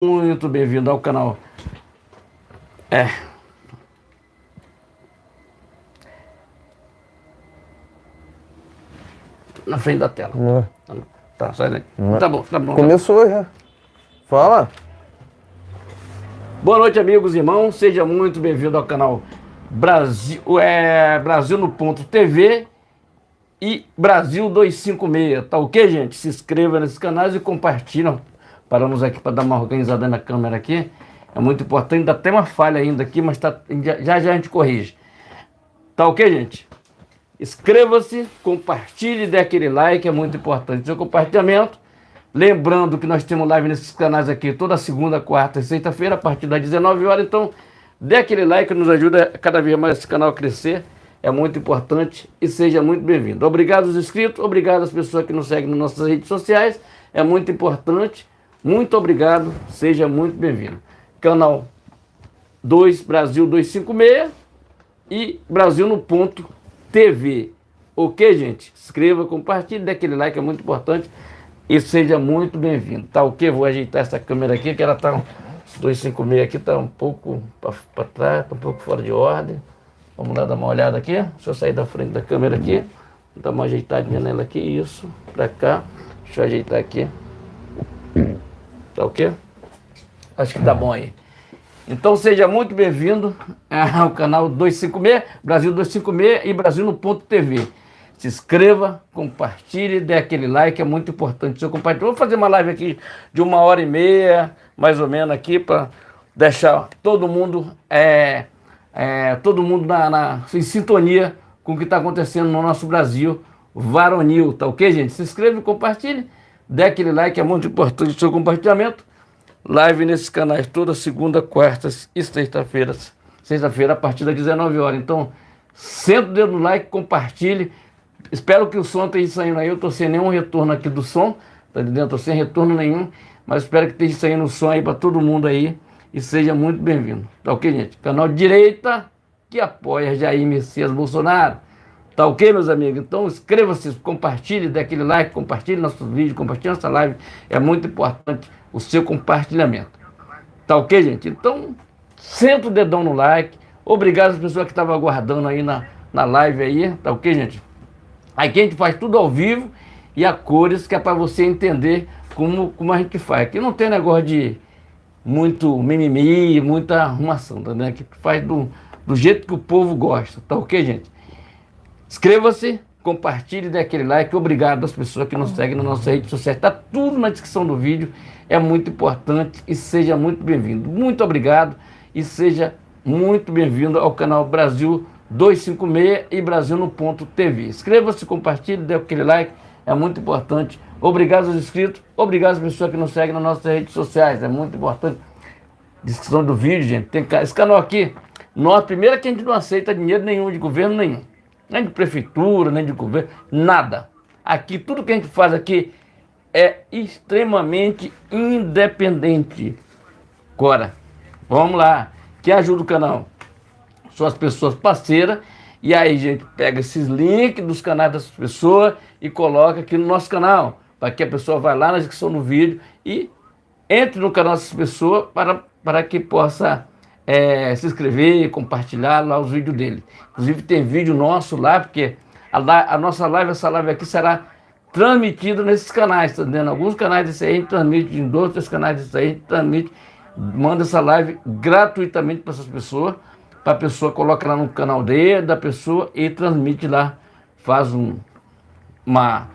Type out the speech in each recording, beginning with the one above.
Muito bem-vindo ao canal. É. Na frente da tela. Tá, sai daí. Tá bom, tá bom. Começou já. Fala. Boa noite, amigos e irmãos. Seja muito bem-vindo ao canal Brasil, Brasil no Ponto TV e Brasil 256. Tá ok, gente? Se inscreva nesses canais e compartilham. Paramos aqui para dar uma organizada na câmera aqui. É muito importante. Ainda tem uma falha ainda aqui, mas já a gente corrige. Tá ok, gente? Inscreva-se, compartilhe, dê aquele like, é muito importante. Seu compartilhamento. Lembrando que nós temos live nesses canais aqui toda segunda, quarta e sexta-feira, a partir das 19 horas. Então, dê aquele like, nos ajuda cada vez mais esse canal a crescer. É muito importante e seja muito bem-vindo. Obrigado aos inscritos, obrigado às pessoas que nos seguem nas nossas redes sociais. É muito importante. Muito obrigado, seja muito bem-vindo. Canal 2 Brasil 256 e Brasil no Ponto TV. Ok, gente? Inscreva, compartilhe, dê aquele like, é muito importante. E seja muito bem-vindo. Tá ok? Vou ajeitar essa câmera aqui, que ela tá 256 aqui, tá um pouco para trás, tá um pouco fora de ordem. Vamos lá dar uma olhada aqui. Deixa eu sair da frente da câmera aqui. Dar uma ajeitadinha nela aqui, isso, para cá. Deixa eu ajeitar aqui. Tá ok? Acho que tá bom aí. Então seja muito bem-vindo ao canal 256, Brasil 256 e Brasil no Ponto TV. Se inscreva, compartilhe, dê aquele like, é muito importante. Seu compartilho. Vou fazer uma live aqui de 1h30, mais ou menos aqui, para deixar todo mundo, em sintonia com o que está acontecendo no nosso Brasil varonil, tá ok, gente? Se inscreva e compartilhe, dê aquele like, é muito importante o seu compartilhamento. Live nesses canais toda segunda, quartas e sexta-feiras. Sexta-feira a partir das 19 horas. Então, senta o dedo no like, compartilhe. Espero que o som esteja saindo aí. Eu estou sem nenhum retorno aqui do som. Tá dentro? Estou sem retorno nenhum. Mas espero que esteja saindo o som aí para todo mundo aí. E seja muito bem-vindo. Tá ok, gente? Canal de direita que apoia Jair Messias Bolsonaro. Tá ok, meus amigos? Então inscreva-se, compartilhe, dê aquele like, compartilhe nosso vídeo, compartilhe nossa live. É muito importante o seu compartilhamento. Tá ok, gente? Então, senta o dedão no like. Obrigado às pessoas que estavam aguardando aí na live aí. Tá ok, gente? Aqui a gente faz tudo ao vivo e a cores, que é para você entender como a gente faz. Aqui não tem negócio de muito mimimi, muita arrumação, tá vendo? Aqui faz do jeito que o povo gosta. Tá ok, gente? Inscreva-se, compartilhe, dê aquele like. Obrigado às pessoas que nos seguem nas nossas redes sociais. Está tudo na descrição do vídeo. É muito importante e seja muito bem-vindo. Muito obrigado e seja muito bem-vindo ao canal Brasil 256 e Brasil no Ponto TV. Inscreva-se, compartilhe, dê aquele like. É muito importante. Obrigado aos inscritos. Obrigado às pessoas que nos seguem nas nossas redes sociais. É muito importante. Descrição do vídeo, gente. Tem esse canal aqui. Nós, primeiro, que a gente não aceita dinheiro nenhum de governo nenhum. Nem de prefeitura, nem de governo, nada. Aqui, tudo que a gente faz aqui é extremamente independente. Agora, vamos lá. Quem ajuda o canal? São as pessoas parceiras. E aí, gente, pega esses links dos canais dessas pessoas e coloca aqui no nosso canal. Para que a pessoa vá lá na descrição do vídeo e entre no canal dessas pessoas para que possa se inscrever e compartilhar lá os vídeos dele. Inclusive tem vídeo nosso lá, porque a nossa live, essa live aqui será transmitida nesses canais, tá entendendo? Alguns canais desse aí a gente transmite, em 2, 3 canais desse aí a gente transmite, manda essa live gratuitamente para essas pessoas, para a pessoa coloca lá no canal dele, da pessoa e transmite lá, faz uma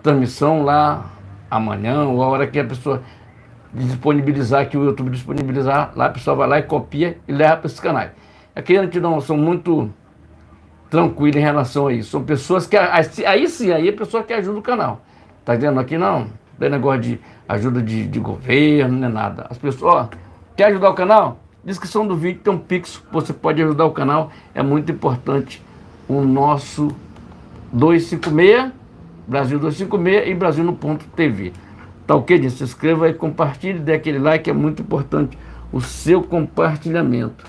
transmissão lá amanhã, ou a hora que a pessoa disponibilizar, que o YouTube disponibilizar, lá a pessoa vai lá e copia e leva para esses canais. Aqui a gente não são muito tranquilos em relação a isso. São pessoas que, aí sim, aí é pessoa que ajuda o canal. Tá entendendo? Aqui não tem negócio de ajuda de governo, nem nada. As pessoas, ó, quer ajudar o canal? Descrição do vídeo tem um Pix, você pode ajudar o canal. É muito importante o nosso 256, Brasil 256 e Brasil no Ponto TV. Tá ok, gente? Se inscreva aí, compartilhe, dê aquele like, é muito importante o seu compartilhamento.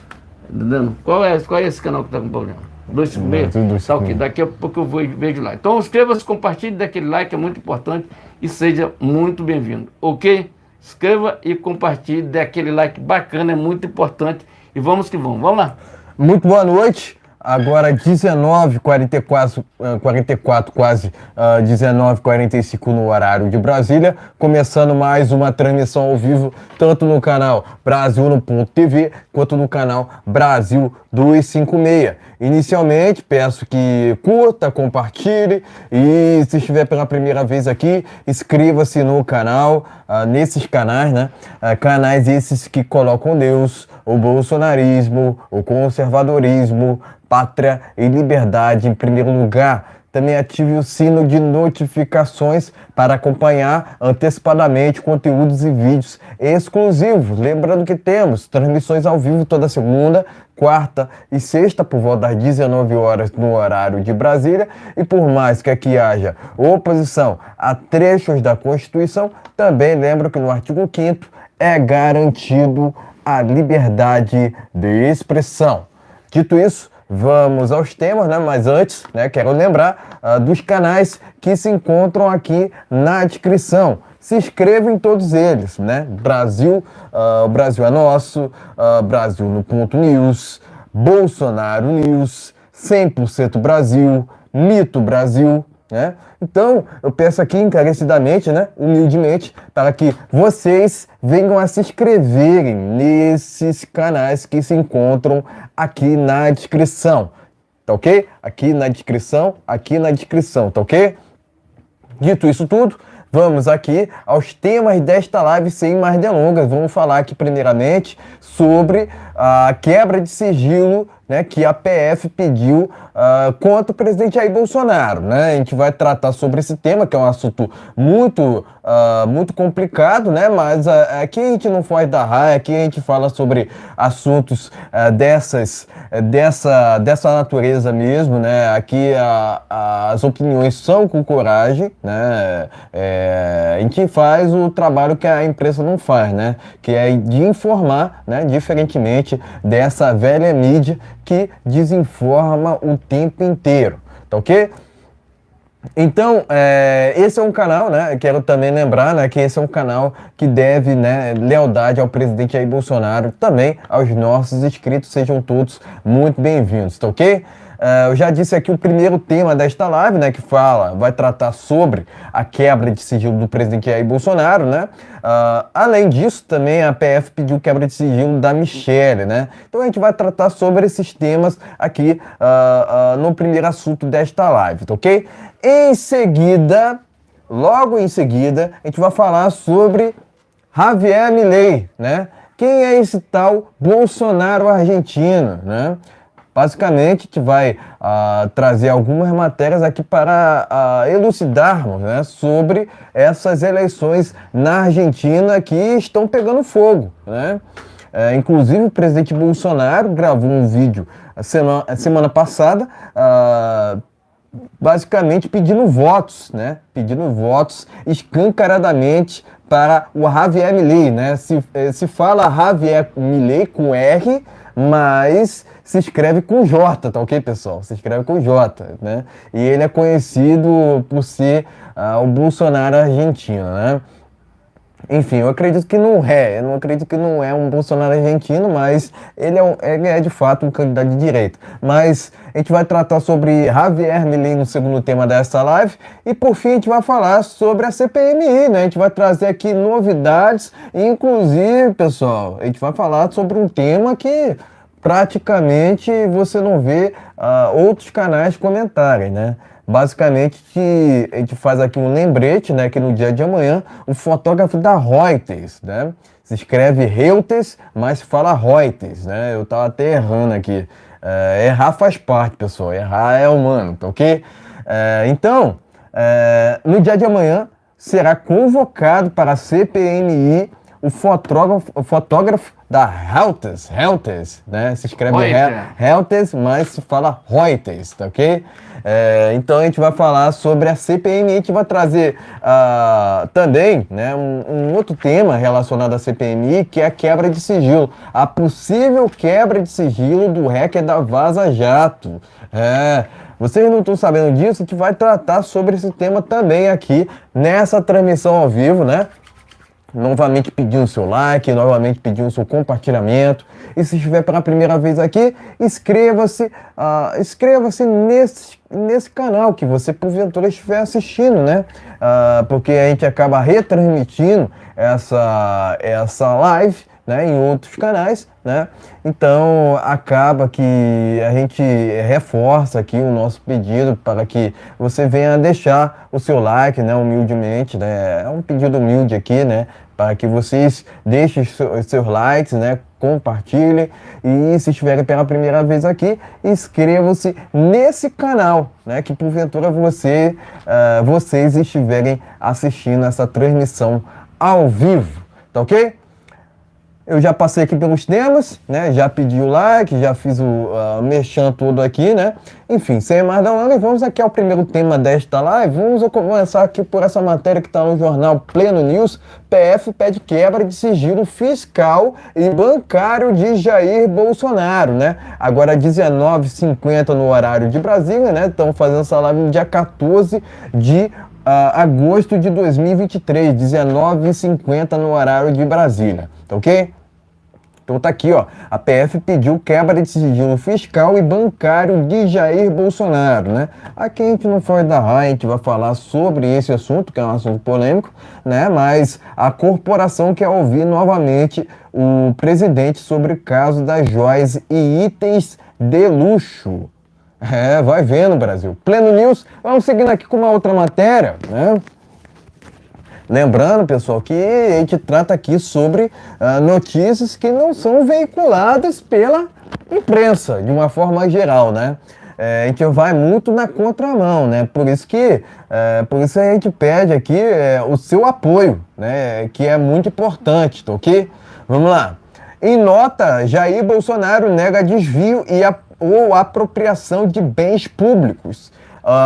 Entendendo? Qual é esse canal que está com problema? 256? Tá ok, daqui a pouco eu vejo lá. Então inscreva-se, compartilhe, dê aquele like, é muito importante e seja muito bem-vindo. Ok? inscreva e compartilhe, dê aquele like bacana, é muito importante. E vamos que vamos. Vamos lá. Muito boa noite. Agora 19h44, 44, quase 19h45 no horário de Brasília, começando mais uma transmissão ao vivo, tanto no canal Brasil1.tv quanto no canal Brasil 256. Inicialmente, peço que curta, compartilhe e se estiver pela primeira vez aqui, inscreva-se no canal, nesses canais, né? Canais esses que colocam Deus, o bolsonarismo, o conservadorismo, pátria e liberdade em primeiro lugar. Também ative o sino de notificações para acompanhar antecipadamente conteúdos e vídeos exclusivos. Lembrando que temos transmissões ao vivo toda segunda, quarta e sexta por volta das 19 horas no horário de Brasília. E por mais que aqui haja oposição a trechos da Constituição, também lembro que no artigo 5º é garantido a liberdade de expressão. Dito isso, vamos aos temas, né? Mas antes, né, quero lembrar dos canais que se encontram aqui na descrição. Se inscreva em todos eles, né? Brasil, o Brasil é Nosso, Brasil no Ponto News, Bolsonaro News, 100% Brasil, Mito Brasil, né? Então, eu peço aqui encarecidamente, né, humildemente, para que vocês venham a se inscreverem nesses canais que se encontram aqui na descrição, tá ok? Aqui na descrição, tá ok? Dito isso tudo, vamos aqui aos temas desta live sem mais delongas. Vamos falar aqui primeiramente sobre a quebra de sigilo, né, que a PF pediu contra o presidente Jair Bolsonaro, né? A gente vai tratar sobre esse tema, que é um assunto muito complicado, né? Mas aqui a gente não foge da raia, aqui a gente fala sobre assuntos dessa natureza mesmo, né? Aqui as opiniões são com coragem, né? A gente faz o trabalho que a imprensa não faz, né? Que é de informar, né? Diferentemente dessa velha mídia que desinforma o tempo inteiro, tá ok? Então, esse é um canal, né? Quero também lembrar, né, que esse é um canal que deve, né, lealdade ao presidente Jair Bolsonaro, também aos nossos inscritos, sejam todos muito bem-vindos, tá ok? Eu já disse aqui o primeiro tema desta live, né, que vai tratar sobre a quebra de sigilo do presidente Jair Bolsonaro, né? Além disso, também a PF pediu quebra de sigilo da Michelle, né? Então a gente vai tratar sobre esses temas aqui no primeiro assunto desta live, tá ok? Em seguida, logo em seguida, a gente vai falar sobre Javier Milei, né? Quem é esse tal Bolsonaro argentino, né? Basicamente, a gente vai trazer algumas matérias aqui para elucidarmos, né, sobre essas eleições na Argentina que estão pegando fogo, né? Inclusive, o presidente Bolsonaro gravou um vídeo semana passada, basicamente pedindo votos, né? Pedindo votos escancaradamente para o Javier Milei, né? Se fala Javier Milei com R, mas se escreve com J, tá ok, pessoal? Se escreve com J, né? E ele é conhecido por ser o Bolsonaro argentino, né? Enfim, eu acredito que não é. Eu não acredito que não é um Bolsonaro argentino, mas ele é de fato um candidato de direita. Mas a gente vai tratar sobre Javier Milei no segundo tema dessa live. E por fim a gente vai falar sobre a CPMI, né? A gente vai trazer aqui novidades. Inclusive, pessoal, a gente vai falar sobre um tema que praticamente você não vê outros canais comentarem, né? Basicamente, a gente faz aqui um lembrete, né, que no dia de amanhã, o fotógrafo da Reuters, né, se escreve Reuters, mas se fala Reuters, né, eu tava até errando aqui. Errar faz parte, pessoal, errar é humano, tá ok? Então, no dia de amanhã, será convocado para a CPMI o fotógrafo da Reuters, né? Se escreve Reuters, mas se fala Reuters, tá ok? Então a gente vai falar sobre a CPMI, a gente vai trazer também, né, um outro tema relacionado à CPMI, que é a quebra de sigilo, a possível quebra de sigilo do hacker da Vaza Jato. Vocês não estão sabendo disso, a gente vai tratar sobre esse tema também aqui nessa transmissão ao vivo, né? novamente pedindo seu like, novamente pedindo seu compartilhamento. E se estiver pela primeira vez aqui, inscreva-se nesse canal que você porventura estiver assistindo, né? Porque a gente acaba retransmitindo essa live, né, em outros canais, né? Então acaba que a gente reforça aqui o nosso pedido para que você venha deixar o seu like, né, humildemente, né? É um pedido humilde aqui, né, para que vocês deixem os seus likes, né, compartilhem e se estiverem pela primeira vez aqui, inscrevam-se nesse canal, né, que porventura vocês estiverem assistindo essa transmissão ao vivo, tá ok? Eu já passei aqui pelos temas, né? Já pedi o like, já fiz o merchan todo aqui, né? Enfim, sem mais delongas, vamos aqui ao primeiro tema desta live. Vamos começar aqui por essa matéria que está no jornal Pleno News. PF pede quebra de sigilo fiscal e bancário de Jair Bolsonaro, né? Agora 19h50 no horário de Brasília, né? Estamos fazendo essa live no dia 14 de agosto de 2023, 19h50 no horário de Brasília, tá ok? Então tá aqui, ó, a PF pediu quebra de sigilo fiscal e bancário de Jair Bolsonaro, né? Aqui a gente não foi da raia, a gente vai falar sobre esse assunto, que é um assunto polêmico, né? Mas a corporação quer ouvir novamente o presidente sobre o caso das joias e itens de luxo. Vai vendo, Brasil. Pleno News, vamos seguindo aqui com uma outra matéria, né? Lembrando, pessoal, que a gente trata aqui sobre notícias que não são veiculadas pela imprensa, de uma forma geral, né? A gente vai muito na contramão, né? Por isso a gente pede aqui o seu apoio, né? Que é muito importante, tá ok? Vamos lá. Em nota, Jair Bolsonaro nega desvio ou apropriação de bens públicos.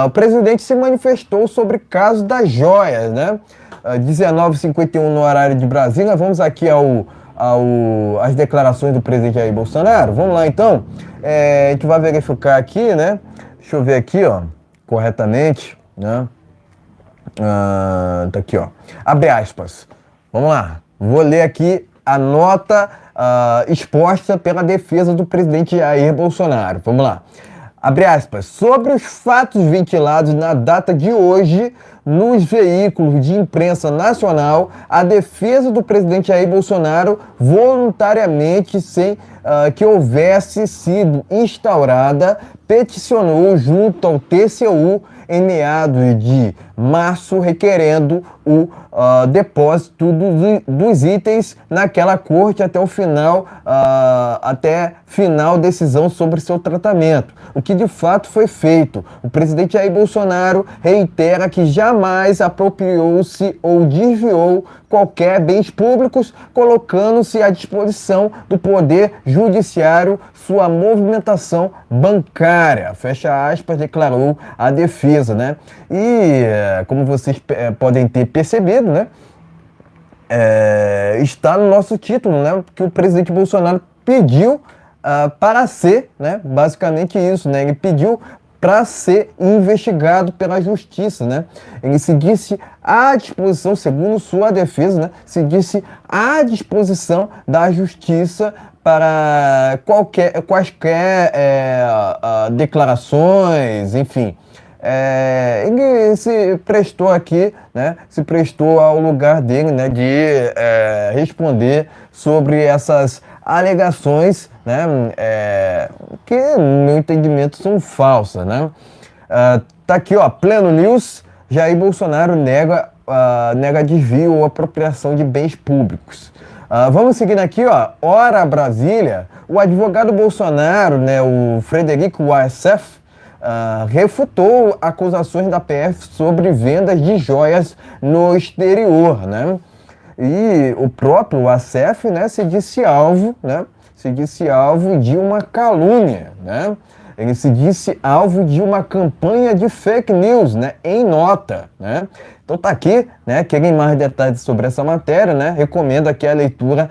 O presidente se manifestou sobre o caso das joias, né? 19h51 no horário de Brasília. Vamos aqui às declarações do presidente Jair Bolsonaro. Vamos lá, então. A gente vai verificar aqui, né? Deixa eu ver aqui, ó, corretamente, né? Tá aqui, ó. Abre aspas. Vamos lá. Vou ler aqui a nota exposta pela defesa do presidente Jair Bolsonaro. Vamos lá. Abre aspas. Sobre os fatos ventilados na data de hoje nos veículos de imprensa nacional, a defesa do presidente Jair Bolsonaro voluntariamente, sem que houvesse sido instaurada, peticionou junto ao TCU em meados de março, requerendo o depósito dos itens naquela corte até final decisão sobre seu tratamento, o que de fato foi feito. O presidente Jair Bolsonaro reitera que jamais apropriou-se ou desviou qualquer bens públicos, colocando-se à disposição do Poder Judiciário sua movimentação bancária, fecha aspas, declarou a defesa, né? E, como vocês podem ter percebido, né? Está no nosso título, né? Que o presidente Bolsonaro pediu para ser, né? Basicamente isso, né? Ele pediu para ser investigado pela justiça, né? Ele se disse à disposição, segundo sua defesa, né? Se disse à disposição da justiça para quaisquer declarações, enfim. Ele se prestou aqui, né? Se prestou ao lugar dele, né? De responder sobre essas alegações, né, que, no meu entendimento, são falsas, né? Tá aqui, ó, Pleno News, Jair Bolsonaro nega desvio ou apropriação de bens públicos. Vamos seguindo aqui, ó, Hora Brasília, o advogado Bolsonaro, né, o Frederico Wassef, refutou acusações da PF sobre vendas de joias no exterior, né? E o próprio Wassef, né, se disse alvo de uma calúnia, né? Ele se disse alvo de uma campanha de fake news, né, em nota, né? Então tá aqui, né, querem mais detalhes sobre essa matéria, né? Recomendo aqui a leitura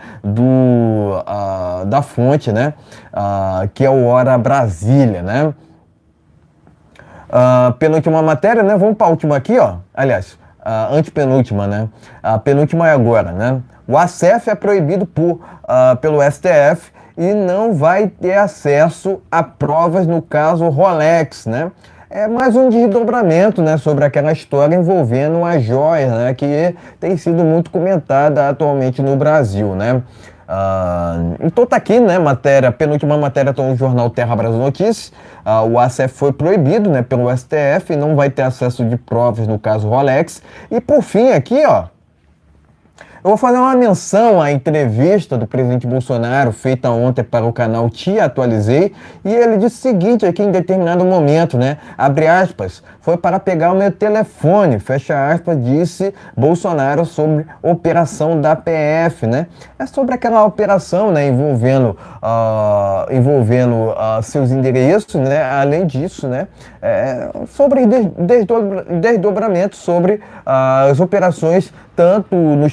da fonte, né, que é o Hora Brasília, né? Penúltima matéria, né? Vamos para a última aqui, ó. Aliás, a antepenúltima, né? A penúltima é agora, né? O acesso é proibido pelo STF e não vai ter acesso a provas no caso Rolex, né? É mais um desdobramento, né, sobre aquela história envolvendo as joias, né, que tem sido muito comentada atualmente no Brasil, né? Então tá aqui, né, penúltima matéria tá no jornal Terra Brasil Notícias. O ACF foi proibido, né, pelo STF e não vai ter acesso de provas no caso Rolex. E por fim aqui, ó, eu vou fazer uma menção à entrevista do presidente Bolsonaro feita ontem para o canal Te Atualizei, e ele disse o seguinte aqui em determinado momento, né? Abre aspas, foi para pegar o meu telefone, fecha aspas, disse Bolsonaro sobre operação da PF, né? É sobre aquela operação, né, envolvendo seus endereços, né? Além disso, né? Sobre desdobramento sobre as operações tanto no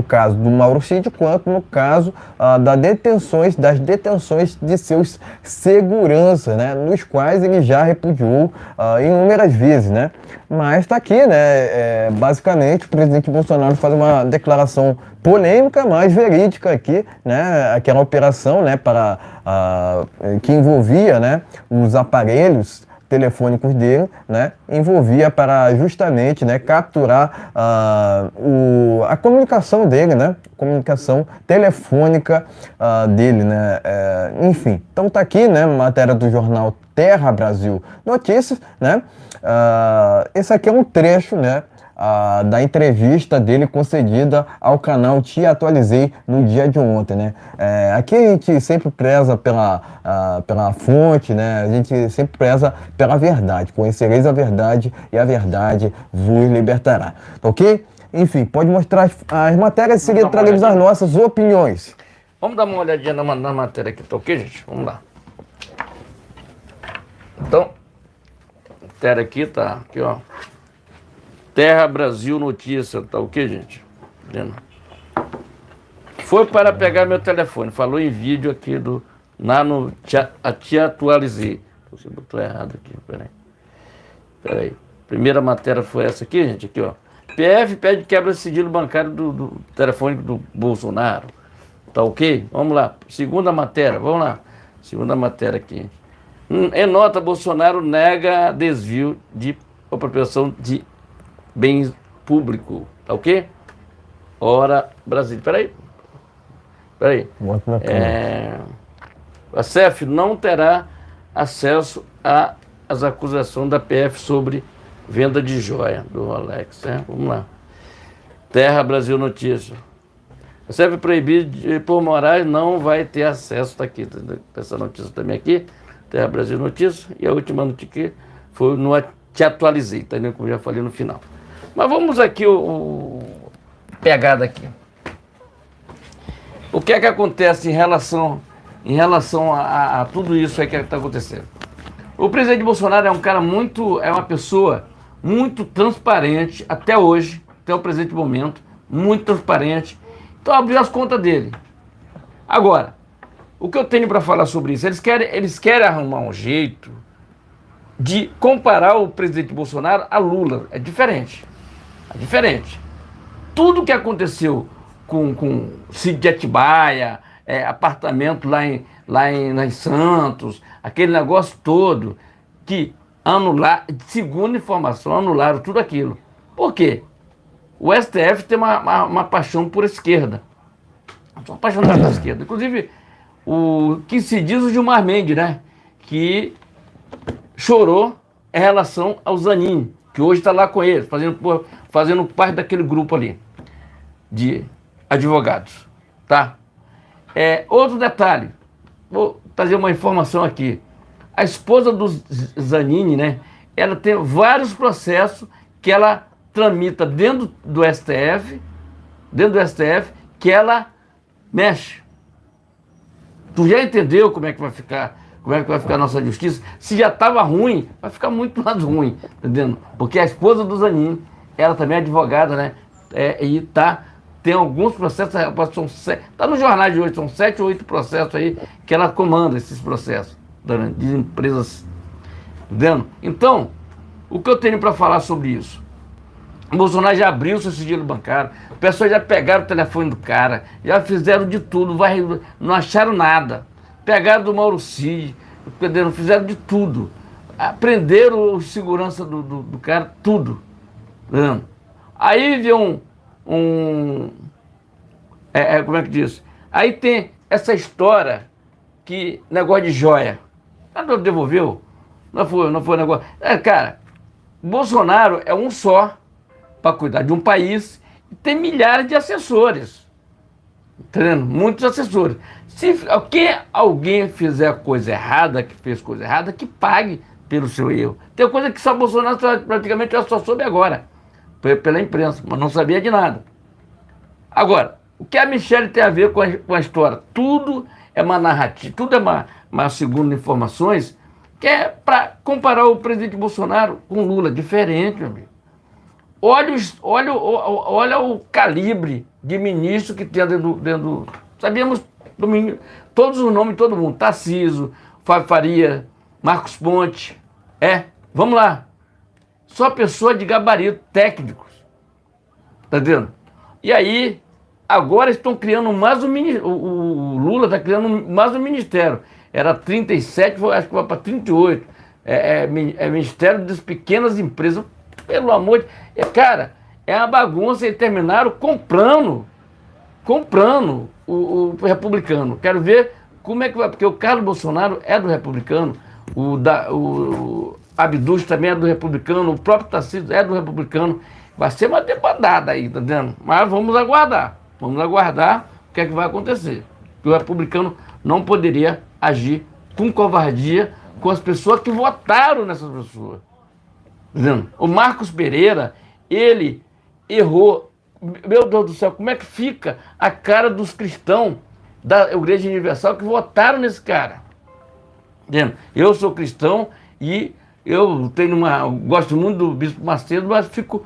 caso do Mauro Cid, quanto no caso das detenções de seus seguranças, né, nos quais ele já repudiou inúmeras vezes, né. Mas está aqui, né, basicamente o presidente Bolsonaro faz uma declaração polêmica, mas verídica aqui, né, aquela operação, né, que envolvia, né, os aparelhos telefônicos dele, né, envolvia para justamente, né, capturar a comunicação dele, né, comunicação telefônica dele, né, enfim. Então tá aqui, né, matéria do jornal Terra Brasil Notícias, né, esse aqui é um trecho, né, da entrevista dele concedida ao canal Te Atualizei no dia de ontem, né? Aqui a gente sempre preza pela fonte, né? A gente sempre preza pela verdade. Conhecereis a verdade e a verdade vos libertará. Tá ok? Enfim, pode mostrar as matérias e seguir traremos as nossas opiniões. Vamos dar uma olhadinha na matéria aqui, tá ok, gente? Vamos lá. Então, a matéria aqui tá aqui, ó. Terra Brasil Notícia, tá ok, gente? Vendo? Foi para pegar meu telefone, falou em vídeo aqui Te Atualizei. Você botou errado aqui, peraí. Primeira matéria foi essa aqui, gente, aqui, ó. PF pede quebra de sigilo bancário do telefone do Bolsonaro, tá ok? Vamos lá, segunda matéria, vamos lá. Segunda matéria aqui. Em nota, Bolsonaro nega desvio de apropriação de bens público, tá ok? Ora, Brasil, peraí. A CEF não terá acesso às acusações da PF sobre venda de joia do Rolex, né? Vamos lá. Terra Brasil Notícia. A CEF proibida por Moraes não vai ter acesso, tá aqui, essa notícia também aqui, Terra Brasil Notícia, e a última notícia foi no Te Atualizei, tá vendo, como eu já falei no final. Mas vamos aqui, pegada aqui. O que é que acontece em relação a tudo isso aí que está acontecendo? O presidente Bolsonaro é uma pessoa muito transparente, até hoje, até o presente momento, muito transparente. Então abriu as contas dele. Agora, o que eu tenho para falar sobre isso? Eles querem arrumar um jeito de comparar o presidente Bolsonaro a Lula. É diferente. Tudo que aconteceu com Cid de Atibaia, apartamento lá em Santos, aquele negócio todo, que segundo informação, anularam tudo aquilo. Por quê? O STF tem uma paixão por esquerda. São apaixonados pela esquerda. Inclusive, o que se diz o Gilmar Mendes, né? Que chorou em relação ao Zanin, que hoje está lá com eles, fazendo parte daquele grupo ali de advogados, tá? Outro detalhe, vou trazer uma informação aqui. A esposa do Zanin, né? Ela tem vários processos que ela tramita dentro do STF, que ela mexe. Tu já entendeu como é que vai ficar a nossa justiça? Se já estava ruim, vai ficar muito mais ruim, entendendo? Porque a esposa do Zanin, ela também é advogada, né? Tem alguns processos, está no jornal de hoje, são 7 ou 8 processos aí que ela comanda esses processos de empresas, entendendo? Então, o que eu tenho para falar sobre isso? O Bolsonaro já abriu seu sigilo bancário, pessoas já pegaram o telefone do cara, já fizeram de tudo, não acharam nada. Pegaram do Mauro Cid, fizeram de tudo. Prenderam o segurança do cara, tudo. Aí veio como é que diz? Aí tem essa história que negócio de joia. Não devolveu? Não foi negócio. Cara, Bolsonaro é um só para cuidar de um país e tem milhares de assessores. Entendendo? Muitos assessores. Se alguém fizer coisa errada, que fez coisa errada, que pague pelo seu erro. Tem coisa que só Bolsonaro praticamente só soube agora, pela imprensa, mas não sabia de nada. Agora, o que a Michelle tem a ver com a história? Tudo é uma narrativa, tudo é uma segundo informações, que é para comparar o presidente Bolsonaro com Lula. Diferente, meu amigo. Olha o calibre de ministro que tem dentro. Sabíamos todos os nomes de todo mundo. Tarcísio, Fábio Faria, Marcos Ponte. Vamos lá. Só pessoas de gabarito, técnicos. Tá vendo? E aí, agora estão criando mais um ministério. O Lula está criando mais um ministério. Era 37, acho que vai para 38. Ministério das Pequenas Empresas. Pelo amor de... Cara, é uma bagunça. E terminaram comprando o republicano. Quero ver como é que vai, porque o Carlos Bolsonaro é do republicano, o Abdus também é do republicano, o próprio Tarcísio é do republicano. Vai ser uma debandada aí, tá vendo? Mas vamos aguardar o que é que vai acontecer. Que o republicano não poderia agir com covardia com as pessoas que votaram nessas pessoas. Tá vendo? O Marcos Pereira, ele errou. Meu Deus do céu, como é que fica a cara dos cristãos da Igreja Universal que votaram nesse cara? Entendeu? Eu sou cristão e eu gosto muito do Bispo Macedo, mas fico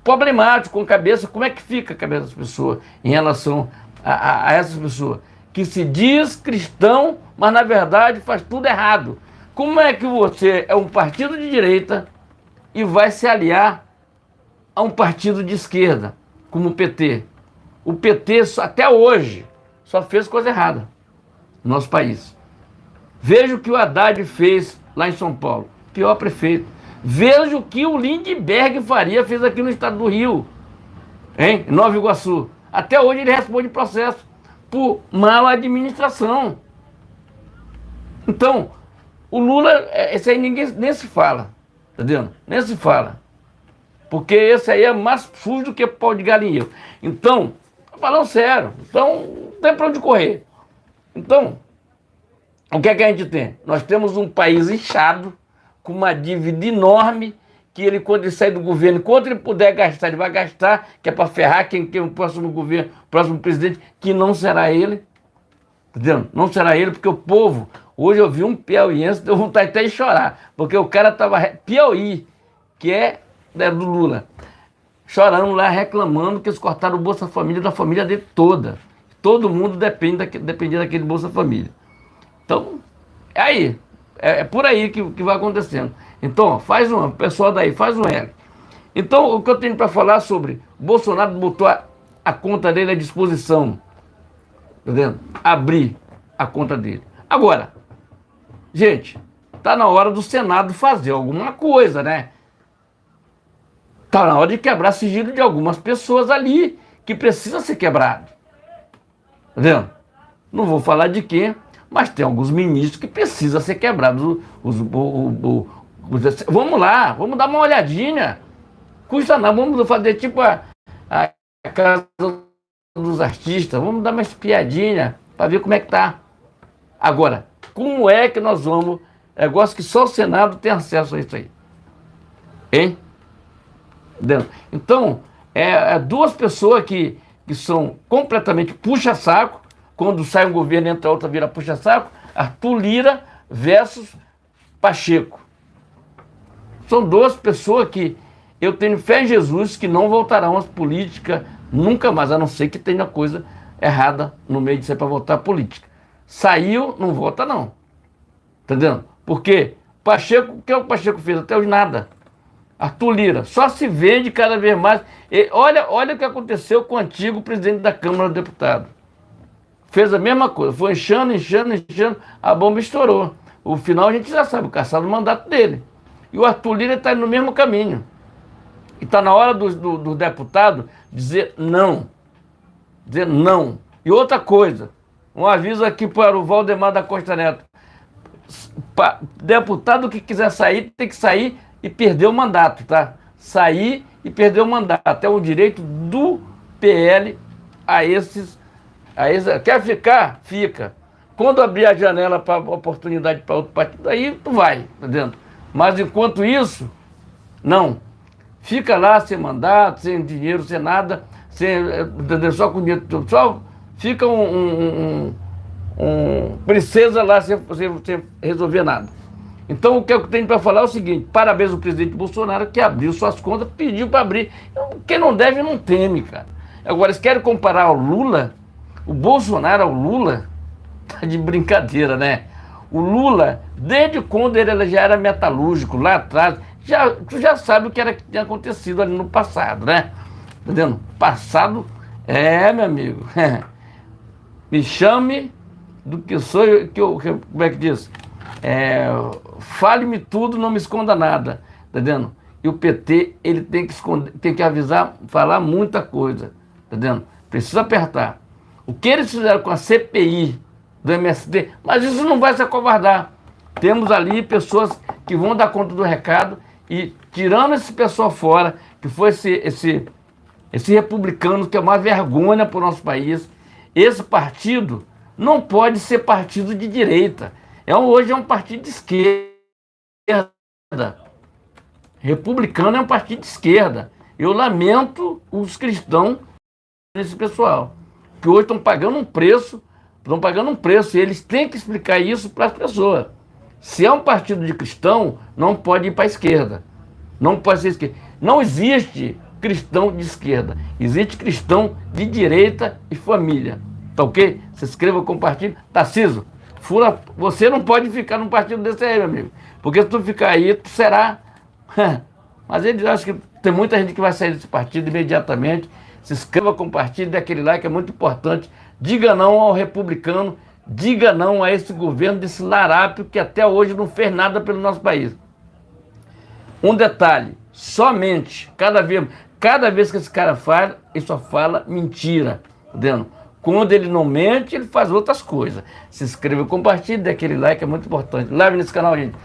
problemático com a cabeça. Como é que fica a cabeça das pessoas em relação a essas pessoas que se diz cristão, mas na verdade faz tudo errado? Como é que você é um partido de direita e vai se aliar a um partido de esquerda, como o PT? O PT, até hoje, só fez coisa errada no nosso país. Veja o que o Haddad fez lá em São Paulo, pior prefeito. Veja o que o Lindbergh Faria fez aqui no estado do Rio, em Nova Iguaçu. Até hoje ele responde processo por mal administração. Então, o Lula, esse aí ninguém nem se fala, tá vendo? Nem se fala. Porque esse aí é mais sujo do que pau de galinheiro. Então, falando sério, então não tem para onde correr. Então, o que é que a gente tem? Nós temos um país inchado, com uma dívida enorme, que ele, quando ele sair do governo, quanto ele puder gastar, ele vai gastar, que é para ferrar quem é o próximo governo, o próximo presidente, que não será ele. Entendeu? Não será ele, porque o povo... Hoje eu vi um piauiense, deu vontade até de chorar, porque o cara estava... Piauí, que é do Lula, chorando lá, reclamando que eles cortaram o Bolsa Família da família dele toda. Todo mundo dependia daquele Bolsa Família. Então, é aí. É por aí que vai acontecendo. Então, pessoal daí, faz um L. Então, o que eu tenho para falar sobre Bolsonaro botou a conta dele à disposição. Tá vendo? Abrir a conta dele. Agora, gente, tá na hora do Senado fazer alguma coisa, né? Tá na hora de quebrar sigilo de algumas pessoas ali que precisa ser quebrado. Tá vendo? Não vou falar de quem, mas tem alguns ministros que precisam ser quebrados. Vamos lá, vamos dar uma olhadinha. Custa não, vamos fazer tipo a casa dos artistas, vamos dar uma espiadinha para ver como é que tá. Agora, como é que nós vamos... Negócio que só o Senado tem acesso a isso aí. Hein? Então, duas pessoas que são completamente puxa-saco. Quando sai um governo, entra outra, vira puxa-saco. Arthur Lira versus Pacheco. São duas pessoas que eu tenho fé em Jesus que não voltarão às políticas nunca mais, a não ser que tenha coisa errada no meio de ser para voltar à política. Saiu, não volta não. Entendendo? Porque Pacheco, o que o Pacheco fez? Até hoje nada. Arthur Lira, só se vende cada vez mais. E olha o que aconteceu com o antigo presidente da Câmara dos Deputados. Fez a mesma coisa, foi inchando, a bomba estourou. O final a gente já sabe, o caçado do mandato dele. E o Arthur Lira está no mesmo caminho. E está na hora do deputado dizer não. Dizer não. E outra coisa, um aviso aqui para o Valdemar da Costa Neto. Deputado que quiser sair, tem que sair e perder o mandato, tá? Sair e perder o mandato. É o direito do PL a esses. Quer ficar? Fica. Quando abrir a janela para oportunidade para outro partido, aí tu vai, tá entendendo? Mas enquanto isso, não. Fica lá sem mandato, sem dinheiro, sem nada, só com dinheiro, só fica princesa lá sem resolver nada. Então o que eu tenho para falar é o seguinte: parabéns ao presidente Bolsonaro que abriu suas contas, pediu para abrir. Quem não deve não teme, cara. Agora, eles querem comparar ao Lula, o Bolsonaro ao Lula, tá de brincadeira, né? O Lula, desde quando ele já era metalúrgico, lá atrás, tu já sabe o que tinha acontecido ali no passado, né? Entendendo? Passado, meu amigo. Me chame do que sou, como é que diz? Fale-me tudo, não me esconda nada, tá entendendo? E o PT, ele tem que esconder, tem que avisar, falar muita coisa, tá entendendo? Precisa apertar. O que eles fizeram com a CPI do MST, mas isso não vai se acovardar. Temos ali pessoas que vão dar conta do recado e tirando esse pessoal fora, que foi esse republicano que é uma vergonha para o nosso país. Esse partido não pode ser partido de direita. Hoje é um partido de esquerda. Republicano é um partido de esquerda. Eu lamento os cristãos desse pessoal, que hoje estão pagando um preço, e eles têm que explicar isso para as pessoas. Se é um partido de cristão, não pode ir para a esquerda. Não pode ser esquerda. Não existe cristão de esquerda. Existe cristão de direita e família. Tá ok? Se inscreva, compartilhe. Tarcísio, você não pode ficar num partido desse aí, meu amigo. Porque se tu ficar aí, tu será... Mas eles acham que tem muita gente que vai sair desse partido imediatamente. Se inscreva, compartilhe, dê aquele like, é muito importante. Diga não ao republicano, diga não a esse governo desse larápio que até hoje não fez nada pelo nosso país. Um detalhe, somente, cada vez que esse cara fala, ele só fala mentira, entendendo? Quando ele não mente, ele faz outras coisas. Se inscreva, compartilhe, dê aquele like, é muito importante. Live nesse canal, gente.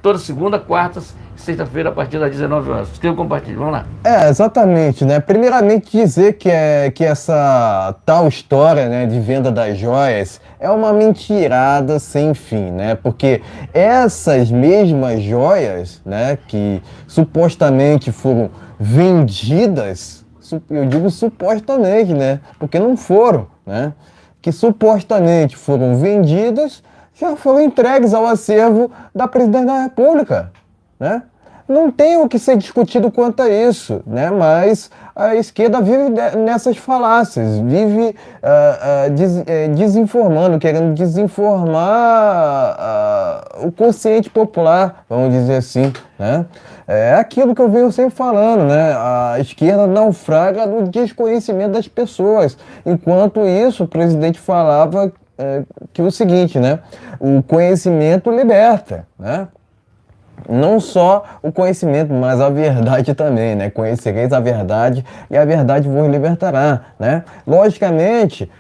Toda segunda, quarta e sexta-feira, a partir das 19 horas. Se inscreva, compartilhe. Vamos lá. Exatamente, né? Primeiramente dizer que essa tal história, né, de venda das joias é uma mentirada sem fim, né? Porque essas mesmas joias, né, que supostamente foram vendidas, eu digo supostamente, né? Porque não foram, né? Que supostamente foram vendidas, já foram entregues ao acervo da Presidente da República, né? Não tem o que ser discutido quanto a isso, né? Mas a esquerda vive nessas falácias, vive desinformando, querendo desinformar o consciente popular, vamos dizer assim, né? É aquilo que eu venho sempre falando, né? A esquerda naufraga no desconhecimento das pessoas. Enquanto isso, o presidente falava que o seguinte, né? O conhecimento liberta, né? Não só o conhecimento, mas a verdade também, né? Conhecereis a verdade e a verdade vos libertará, né? Logicamente,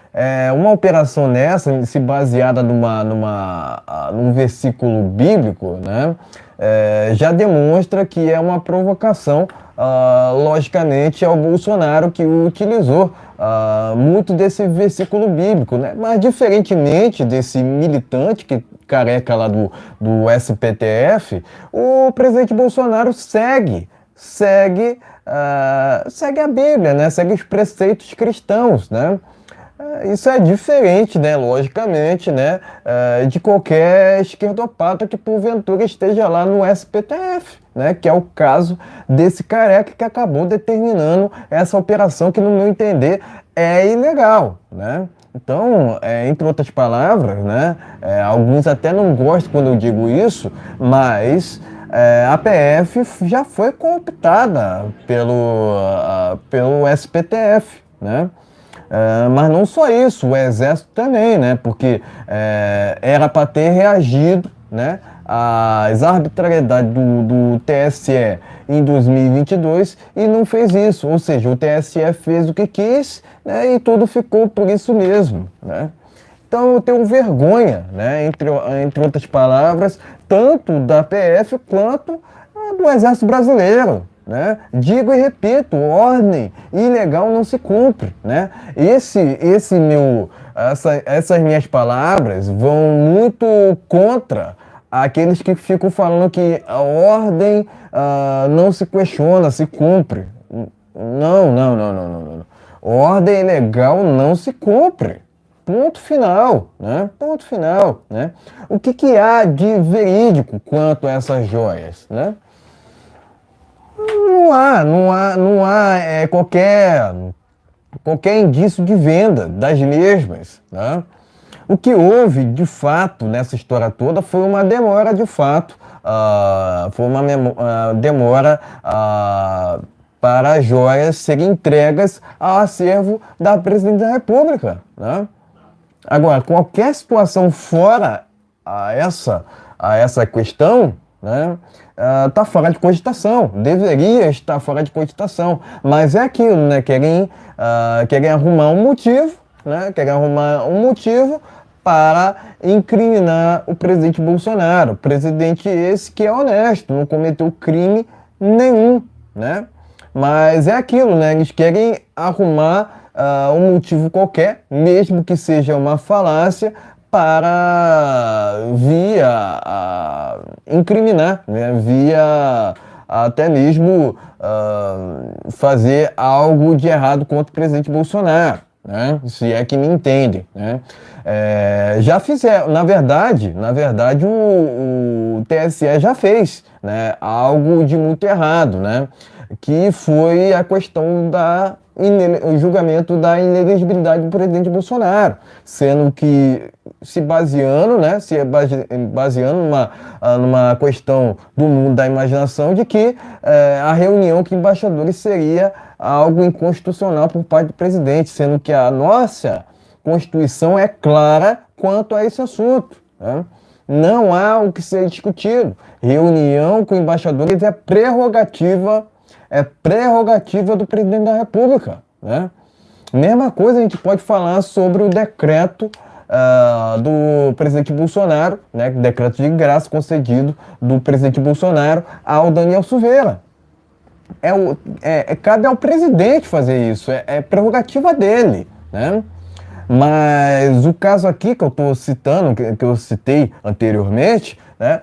uma operação nessa, se baseada num versículo bíblico, né? Já demonstra que é uma provocação, logicamente, ao Bolsonaro, que utilizou muito desse versículo bíblico, né? Mas diferentemente desse militante careca lá do STF, o presidente Bolsonaro segue a Bíblia, né? Segue os preceitos cristãos, né? Isso é diferente, né, logicamente, né, de qualquer esquerdopata que porventura esteja lá no STF, né, que é o caso desse careca que acabou determinando essa operação que, no meu entender, é ilegal, né? Então, entre outras palavras, né, alguns até não gostam quando eu digo isso, mas a PF já foi cooptada pelo SPTF, né? Mas não só isso, o Exército também, né? Porque era para ter reagido, né, às arbitrariedades do TSE em 2022 e não fez isso. Ou seja, o TSE fez o que quis, né, e tudo ficou por isso mesmo, né? Então eu tenho vergonha, né, entre outras palavras, tanto da PF quanto do Exército Brasileiro. Né? Digo e repito, ordem ilegal não se cumpre, né? Essas minhas palavras vão muito contra aqueles que ficam falando que a ordem não se questiona, se cumpre. Não. Ordem ilegal não se cumpre. Ponto final, né? Ponto final, né? O que há de verídico quanto a essas joias, né? Não há qualquer indício de venda das mesmas, né? O que houve, de fato, nessa história toda foi uma demora, de fato, demora para as joias serem entregas ao acervo da Presidência da República, né? Agora, qualquer situação fora a essa questão, né, está fora de cogitação, deveria estar fora de cogitação, mas é aquilo, né, querem arrumar um motivo, né, para incriminar o presidente Bolsonaro, presidente esse que é honesto, não cometeu crime nenhum, né, mas é aquilo, né, eles querem arrumar um motivo qualquer, mesmo que seja uma falácia, para incriminar, né? Via até mesmo fazer algo de errado contra o presidente Bolsonaro, né? Se é que me entendem, né? Já fizeram, na verdade o TSE já fez, né, algo de muito errado, né? Que foi a questão o julgamento da inelegibilidade do presidente Bolsonaro, sendo que baseando numa questão do mundo da imaginação de que a reunião com embaixadores seria algo inconstitucional por parte do presidente, sendo que a nossa Constituição é clara quanto a esse assunto, né? Não há o que ser discutido. Reunião com embaixadores é prerrogativa do presidente da República, né? Mesma coisa a gente pode falar sobre o decreto do presidente Bolsonaro, né? Decreto de graça concedido do presidente Bolsonaro ao Daniel Silveira. Cabe ao presidente fazer isso, é prerrogativa dele, né? Mas o caso aqui que eu estou citando, que eu citei anteriormente, né?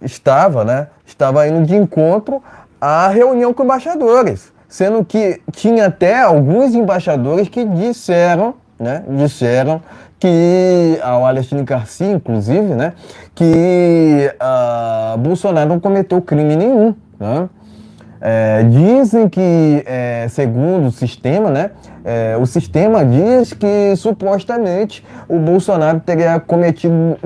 Estava indo de encontro à reunião com embaixadores, sendo que tinha até alguns embaixadores que disseram que, ao Alexandre Garcia, inclusive, né, que Bolsonaro não cometeu crime nenhum, né? Dizem que, segundo o sistema, né, o sistema diz que supostamente o Bolsonaro teria cometido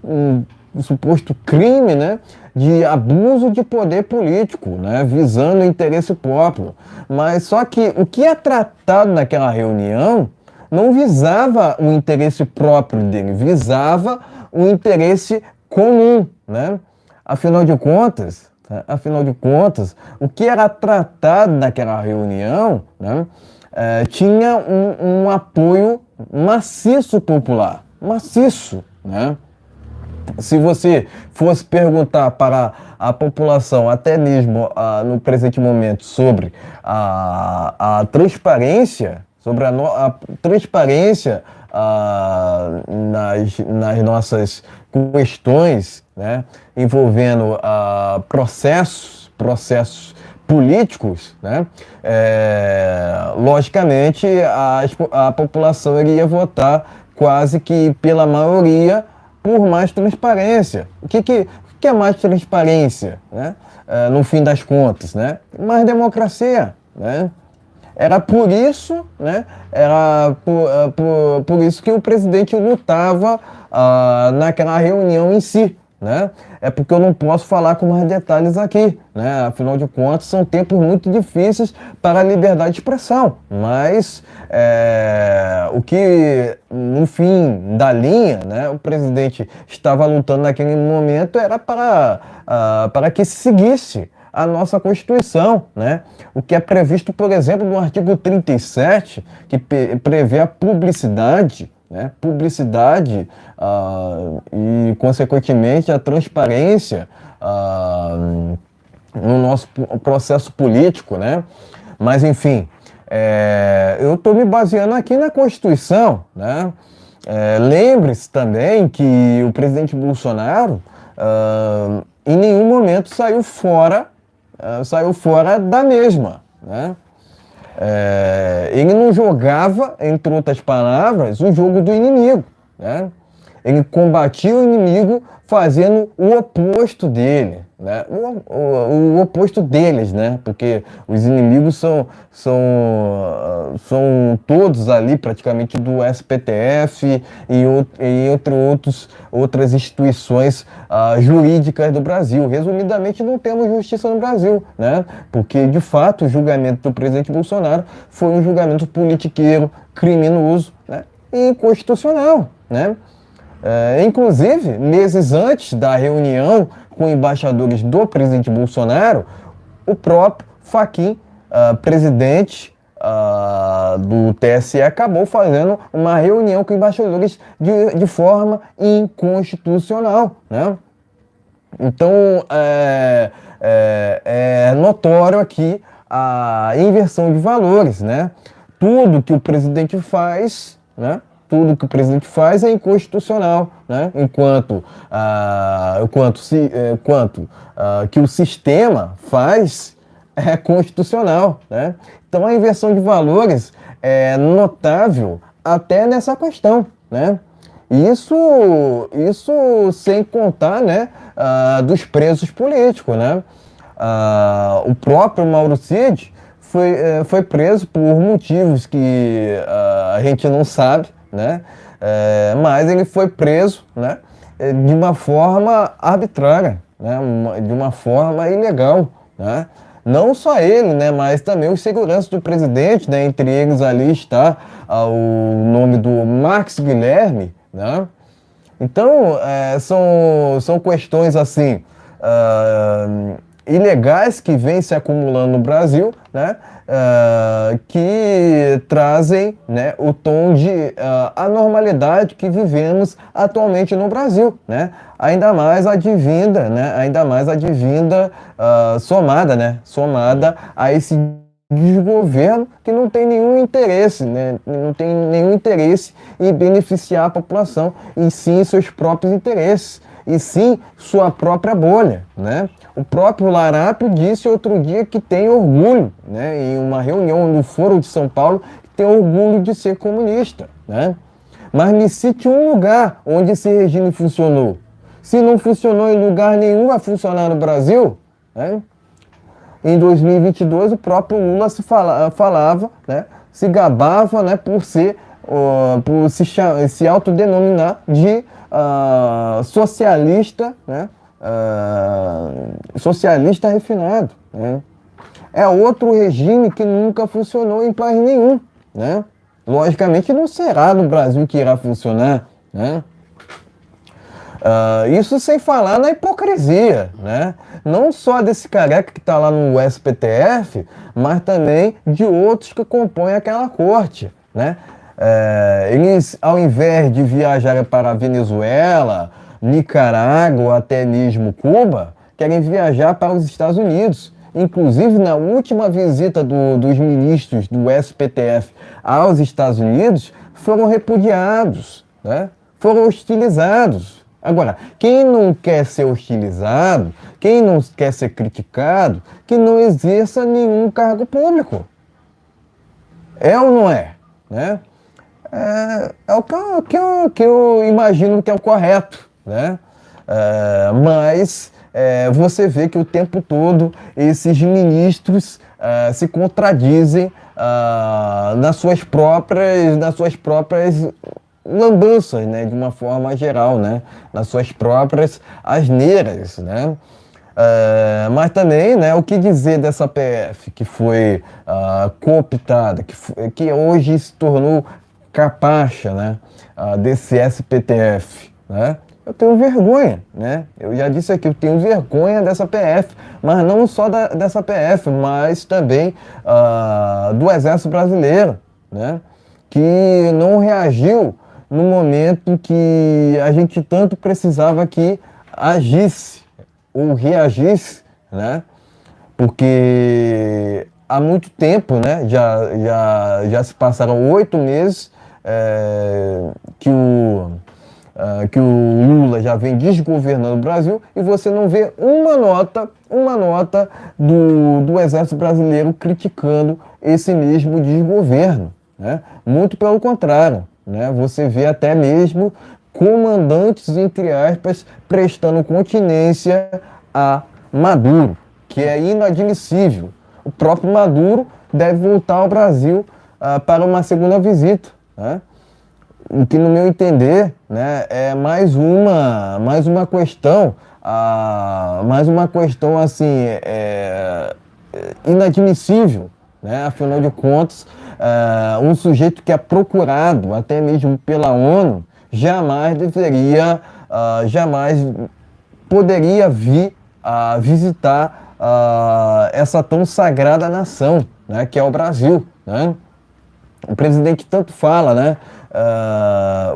um suposto crime, né, de abuso de poder político, né, visando o interesse próprio. Mas só que o que é tratado naquela reunião não visava o interesse próprio dele, visava o interesse comum, né? Afinal de contas, o que era tratado naquela reunião, né, tinha um apoio maciço popular, maciço, né? Se você fosse perguntar para a população, até mesmo no presente momento, sobre a transparência, nas nossas questões, né, envolvendo processos políticos, né, logicamente a população iria votar quase que pela maioria por mais transparência. O que é mais transparência, né? No fim das contas, né? Mais democracia, né? Era por isso, né? Por isso que o presidente lutava naquela reunião em si, né, é porque eu não posso falar com mais detalhes aqui, né, afinal de contas são tempos muito difíceis para a liberdade de expressão, mas o que no fim da linha, né, o presidente estava lutando naquele momento era para que se seguisse a nossa Constituição, né? O que é previsto, por exemplo, no artigo 37, que prevê a publicidade, né? Publicidade e, consequentemente, a transparência no nosso processo político, né? Mas, enfim, eu estou me baseando aqui na Constituição, né? Lembre-se também que o presidente Bolsonaro em nenhum momento saiu fora da mesma, né? Ele não jogava, entre outras palavras, o jogo do inimigo, né? Ele combatia o inimigo fazendo o oposto dele, né? O oposto deles, né? Porque os inimigos são todos ali praticamente do STF e outras instituições jurídicas do Brasil. Resumidamente, não temos justiça no Brasil, né? Porque, de fato, o julgamento do presidente Bolsonaro foi um julgamento politiqueiro, criminoso, né? E inconstitucional, né? Inclusive, meses antes da reunião com embaixadores do presidente Bolsonaro, o próprio Fachin, presidente do TSE, acabou fazendo uma reunião com embaixadores de forma inconstitucional, né? Então, é notório aqui a inversão de valores, né? Tudo que o presidente faz, né? Tudo que o presidente faz é inconstitucional, né? Enquanto que o sistema faz é constitucional, né? Então a inversão de valores é notável até nessa questão, né? Isso sem contar, né, dos presos políticos, né? O próprio Mauro Cid foi preso por motivos que a gente não sabe, né? Mas ele foi preso, né, de uma forma arbitrária, né? De uma forma ilegal, né? Não só ele, né, mas também os seguranças do presidente, né? Entre eles ali está o nome do Marcos Guilherme, né? Então, são questões assim ilegais que vêm se acumulando no Brasil, né? Que trazem, né, o tom de anormalidade que vivemos atualmente no Brasil, né? Ainda mais advinda, né? Somada a esse desgoverno que não tem nenhum interesse, né? Não tem nenhum interesse em beneficiar a população, e sim seus próprios interesses, e sim sua própria bolha, né? O próprio Larápio disse outro dia que tem orgulho, né, em uma reunião no Foro de São Paulo, que tem orgulho de ser comunista, né? Mas me cite um lugar onde esse regime funcionou. Se não funcionou em lugar nenhum, vai funcionar no Brasil, né? Em 2022, o próprio Lula falava, né, se gabava, né, por se autodenominar de socialista, né? Socialista refinado, né? É outro regime que nunca funcionou em país nenhum, né? Logicamente não será no Brasil que irá funcionar, né? Isso sem falar na hipocrisia, né? Não só desse careca que está lá no STF, mas também de outros que compõem aquela corte, né? Eles, ao invés de viajarem para a Venezuela, Nicarágua ou até mesmo Cuba, querem viajar para os Estados Unidos. Inclusive, na última visita dos ministros do STF aos Estados Unidos, foram repudiados, né? Foram hostilizados. Agora, quem não quer ser hostilizado, quem não quer ser criticado, que não exerça nenhum cargo público. É ou não é? Né? É o que eu imagino que é o correto, né? Mas você vê que o tempo todo esses ministros se contradizem nas suas próprias lambanças, né, de uma forma geral, né, nas suas próprias asneiras, né. Mas também, né, o que dizer dessa PF que foi cooptada, que hoje se tornou capacha, né, desse SPTF, né? Eu tenho vergonha, né? Eu já disse aqui, eu tenho vergonha dessa PF, mas não só dessa PF, mas também do Exército Brasileiro, né? Que não reagiu no momento que a gente tanto precisava que agisse ou reagisse, né? Porque há muito tempo, né? Já se passaram 8 meses que o Lula já vem desgovernando o Brasil e você não vê uma nota do Exército Brasileiro criticando esse mesmo desgoverno, né? Muito pelo contrário, né? Você vê até mesmo comandantes, entre aspas, prestando continência a Maduro, que é inadmissível. O próprio Maduro deve voltar ao Brasil para uma segunda visita, né? O que, no meu entender, né, é mais uma questão assim, inadmissível, né? Afinal de contas, um sujeito que é procurado até mesmo pela ONU jamais poderia vir a visitar essa tão sagrada nação, né, que é o Brasil, né? O presidente tanto fala, né?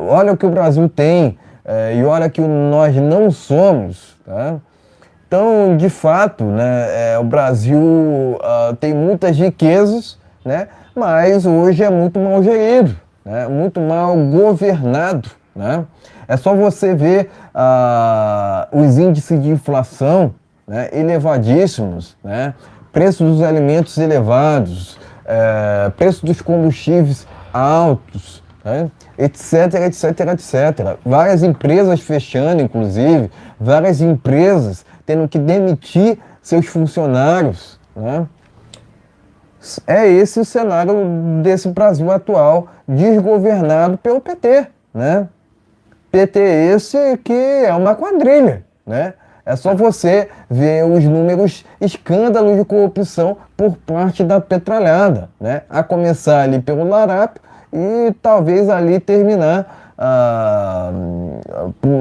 Olha o que o Brasil tem e olha que nós não somos, tá? Então, de fato, né, o Brasil tem muitas riquezas, né, mas hoje é muito mal gerido, né, muito mal governado, né? É só você ver os índices de inflação, né, elevadíssimos, né, preços dos alimentos elevados, preço dos combustíveis altos, né? Etc, etc, etc. Várias empresas fechando, inclusive, várias empresas tendo que demitir seus funcionários, né? É esse o cenário desse Brasil atual, desgovernado pelo PT, né? PT esse que é uma quadrilha, né? É só você ver os números, escândalos de corrupção por parte da petralhada, né? A começar ali pelo Larápio e talvez ali terminar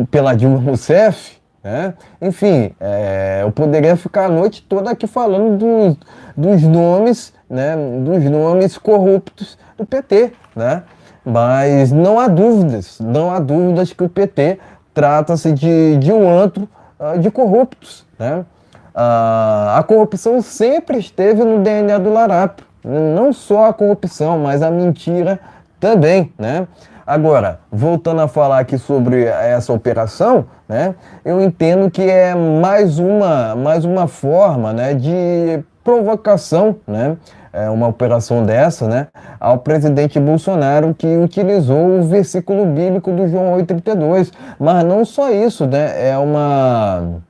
pela Dilma Rousseff, né? Enfim, eu poderia ficar a noite toda aqui falando dos nomes, né? Dos nomes corruptos do PT, né? Mas não há dúvidas que o PT trata-se de um antro de corruptos, né? A corrupção sempre esteve no DNA do Larápio, não só a corrupção, mas a mentira também, né? Agora, voltando a falar aqui sobre essa operação, né? Eu entendo que é mais uma forma, né, de provocação, né? Uma operação dessa, né, ao presidente Bolsonaro, que utilizou o versículo bíblico do João 8,32. Mas não só isso, né? É uma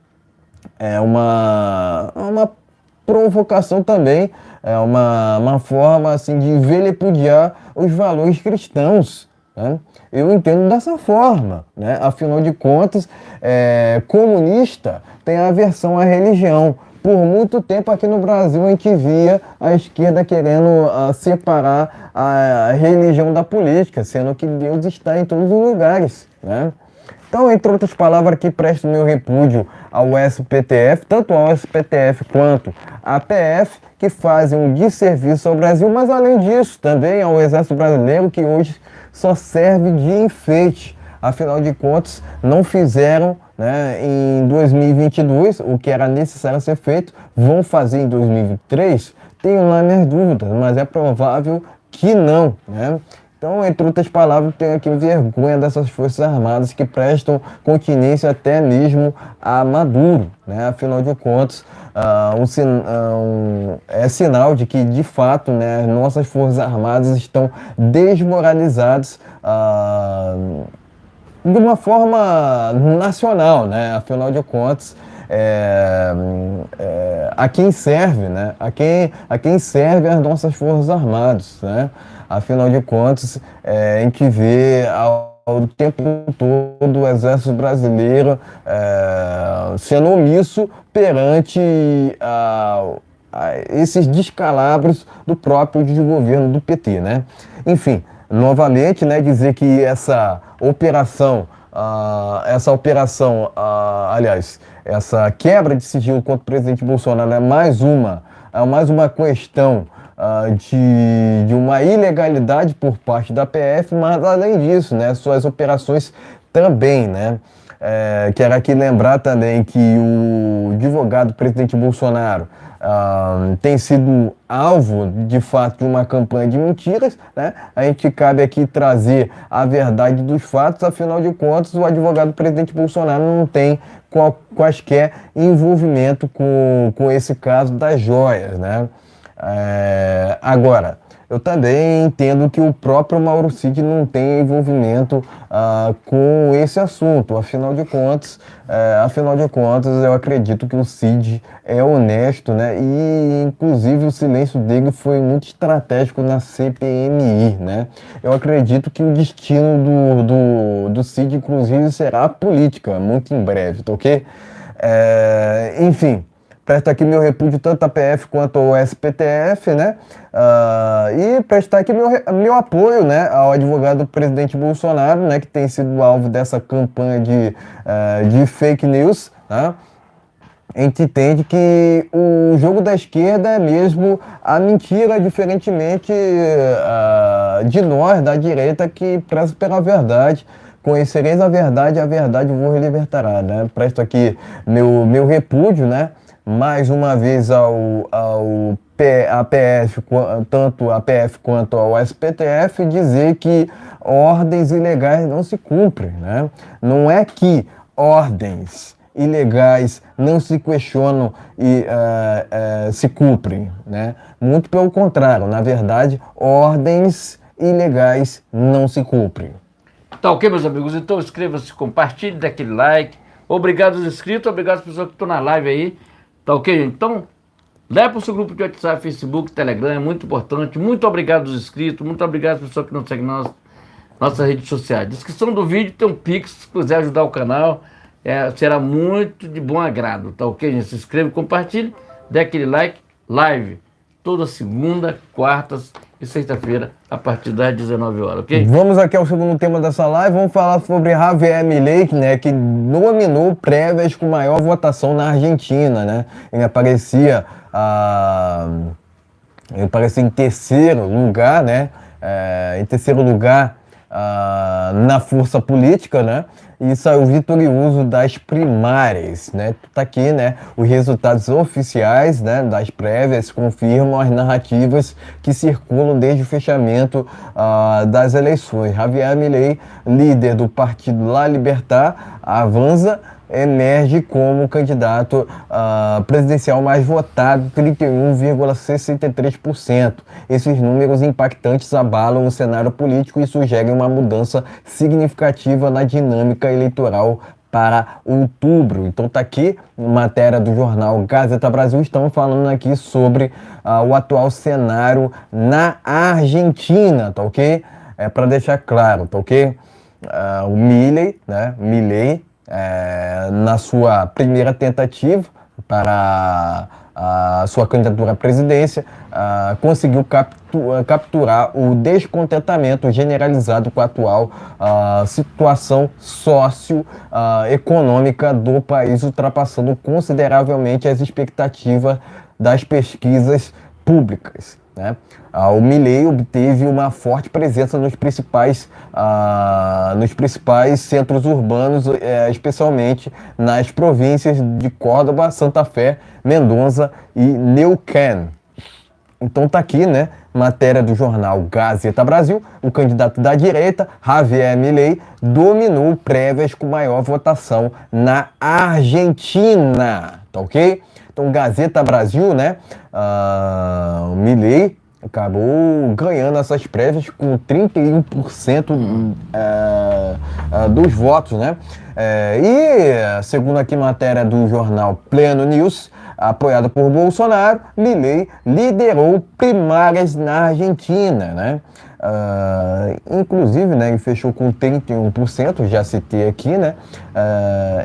provocação também, é uma forma assim de vilipendiar os valores cristãos, né? Eu entendo dessa forma, né? Afinal de contas, comunista tem aversão à religião. Por muito tempo aqui no Brasil a gente via a esquerda querendo separar a religião da política, sendo que Deus está em todos os lugares, né? Então, entre outras palavras, aqui presto meu repúdio ao SPTF, tanto ao SPTF quanto à PF, que fazem um desserviço ao Brasil, mas além disso, também ao Exército Brasileiro, que hoje só serve de enfeite. Afinal de contas, não fizeram, né, em 2022 o que era necessário ser feito, vão fazer em 2023? Tenho lá minhas dúvidas, mas é provável que não, né? Então, entre outras palavras, tenho aqui vergonha dessas Forças Armadas que prestam continência até mesmo a Maduro, né? Afinal de contas, é sinal de que, de fato, né, nossas Forças Armadas estão desmoralizadas de uma forma nacional, né? Afinal de contas, a quem serve, né? A quem serve as nossas Forças Armadas, né? Afinal de contas, a gente vê o tempo todo o exército brasileiro sendo omisso perante esses descalabros do próprio desgoverno do PT, né? Enfim, novamente, né, dizer que essa operação, aliás, essa quebra de sigilo contra o presidente Bolsonaro é mais uma questão de uma ilegalidade por parte da PF, mas além disso, né, suas operações também, né? Quero aqui lembrar também que o advogado do presidente Bolsonaro tem sido alvo, de fato, de uma campanha de mentiras, né? A gente cabe aqui trazer a verdade dos fatos, afinal de contas, o advogado do presidente Bolsonaro não tem quaisquer envolvimento com esse caso das joias, né? Agora, eu também entendo que o próprio Mauro Cid não tem envolvimento com esse assunto. Afinal de contas, eu acredito que o Cid é honesto, né? E, inclusive, o silêncio dele foi muito estratégico na CPMI, né? Eu acredito que o destino do Cid, inclusive, será a política, muito em breve, tá ok? Enfim. Presto aqui meu repúdio tanto à PF quanto ao SPTF, né? E prestar aqui meu apoio, né, ao advogado do presidente Bolsonaro, né, que tem sido alvo dessa campanha de fake news, né? A gente entende que o jogo da esquerda é mesmo a mentira, diferentemente de nós, da direita, que preza pela verdade. Conhecereis a verdade vos libertará, né? Presto aqui meu repúdio, né? Mais uma vez a PF, tanto a PF quanto ao SPTF, dizer que ordens ilegais não se cumprem, né? Não é que ordens ilegais não se questionam e se cumprem, né? Muito pelo contrário, na verdade, ordens ilegais não se cumprem. Tá ok, meus amigos? Então inscreva-se, compartilhe, dê aquele like. Obrigado aos inscritos, obrigado às pessoas que estão na live aí. Tá ok, gente? Então, leva para o seu grupo de WhatsApp, Facebook, Telegram, é muito importante. Muito obrigado aos inscritos, muito obrigado às pessoas que não seguem nossas redes sociais. Descrição do vídeo tem um Pix, se quiser ajudar o canal, será muito de bom agrado, tá ok, gente? Se inscreva, compartilhe, dê aquele like, live, toda segunda, quartas e sexta-feira, a partir das 19 horas, ok? Vamos aqui ao segundo tema dessa live, vamos falar sobre Javier Milei, né, que dominou prévias com maior votação na Argentina, né? Ele aparecia em terceiro lugar, né? Na força política, né? E saiu vitorioso das primárias, né? Tá aqui, né? Os resultados oficiais, né, das prévias confirmam as narrativas que circulam desde o fechamento das eleições. Javier Milei, líder do partido La Libertad Avanza, emerge como candidato presidencial mais votado, 31,63%. Esses números impactantes abalam o cenário político e sugerem uma mudança significativa na dinâmica eleitoral para outubro. Então tá aqui, matéria do jornal Gazeta Brasil, estamos falando aqui sobre o atual cenário na Argentina, tá ok? Para deixar claro, tá ok? O Milei, né? Na sua primeira tentativa para a sua candidatura à presidência, conseguiu capturar o descontentamento generalizado com a atual situação socioeconômica do país, ultrapassando consideravelmente as expectativas das pesquisas públicas, né? O Milei obteve uma forte presença nos principais centros urbanos, especialmente nas províncias de Córdoba, Santa Fé, Mendoza e Neuquén. Então tá aqui, né, matéria do jornal Gazeta Brasil, o candidato da direita, Javier Milei, dominou prévias com maior votação na Argentina, tá ok? Então Gazeta Brasil, né, o Milei acabou ganhando essas prévias com 31% dos votos, né? E, segundo aqui matéria do jornal Pleno News, apoiado por Bolsonaro, Milei liderou primárias na Argentina, né? Inclusive, né, ele fechou com 31%, já citei aqui, né?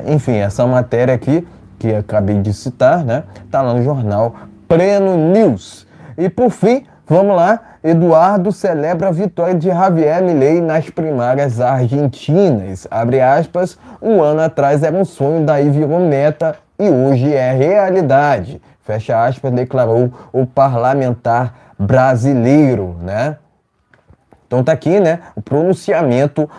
Enfim, essa matéria aqui, que eu acabei de citar, né? Tá lá no jornal Pleno News. E por fim, vamos lá, Eduardo celebra a vitória de Javier Milei nas primárias argentinas. Abre aspas, um ano atrás era um sonho, daí virou meta e hoje é realidade. Fecha aspas, declarou o parlamentar brasileiro, né? Então tá aqui, né, o pronunciamento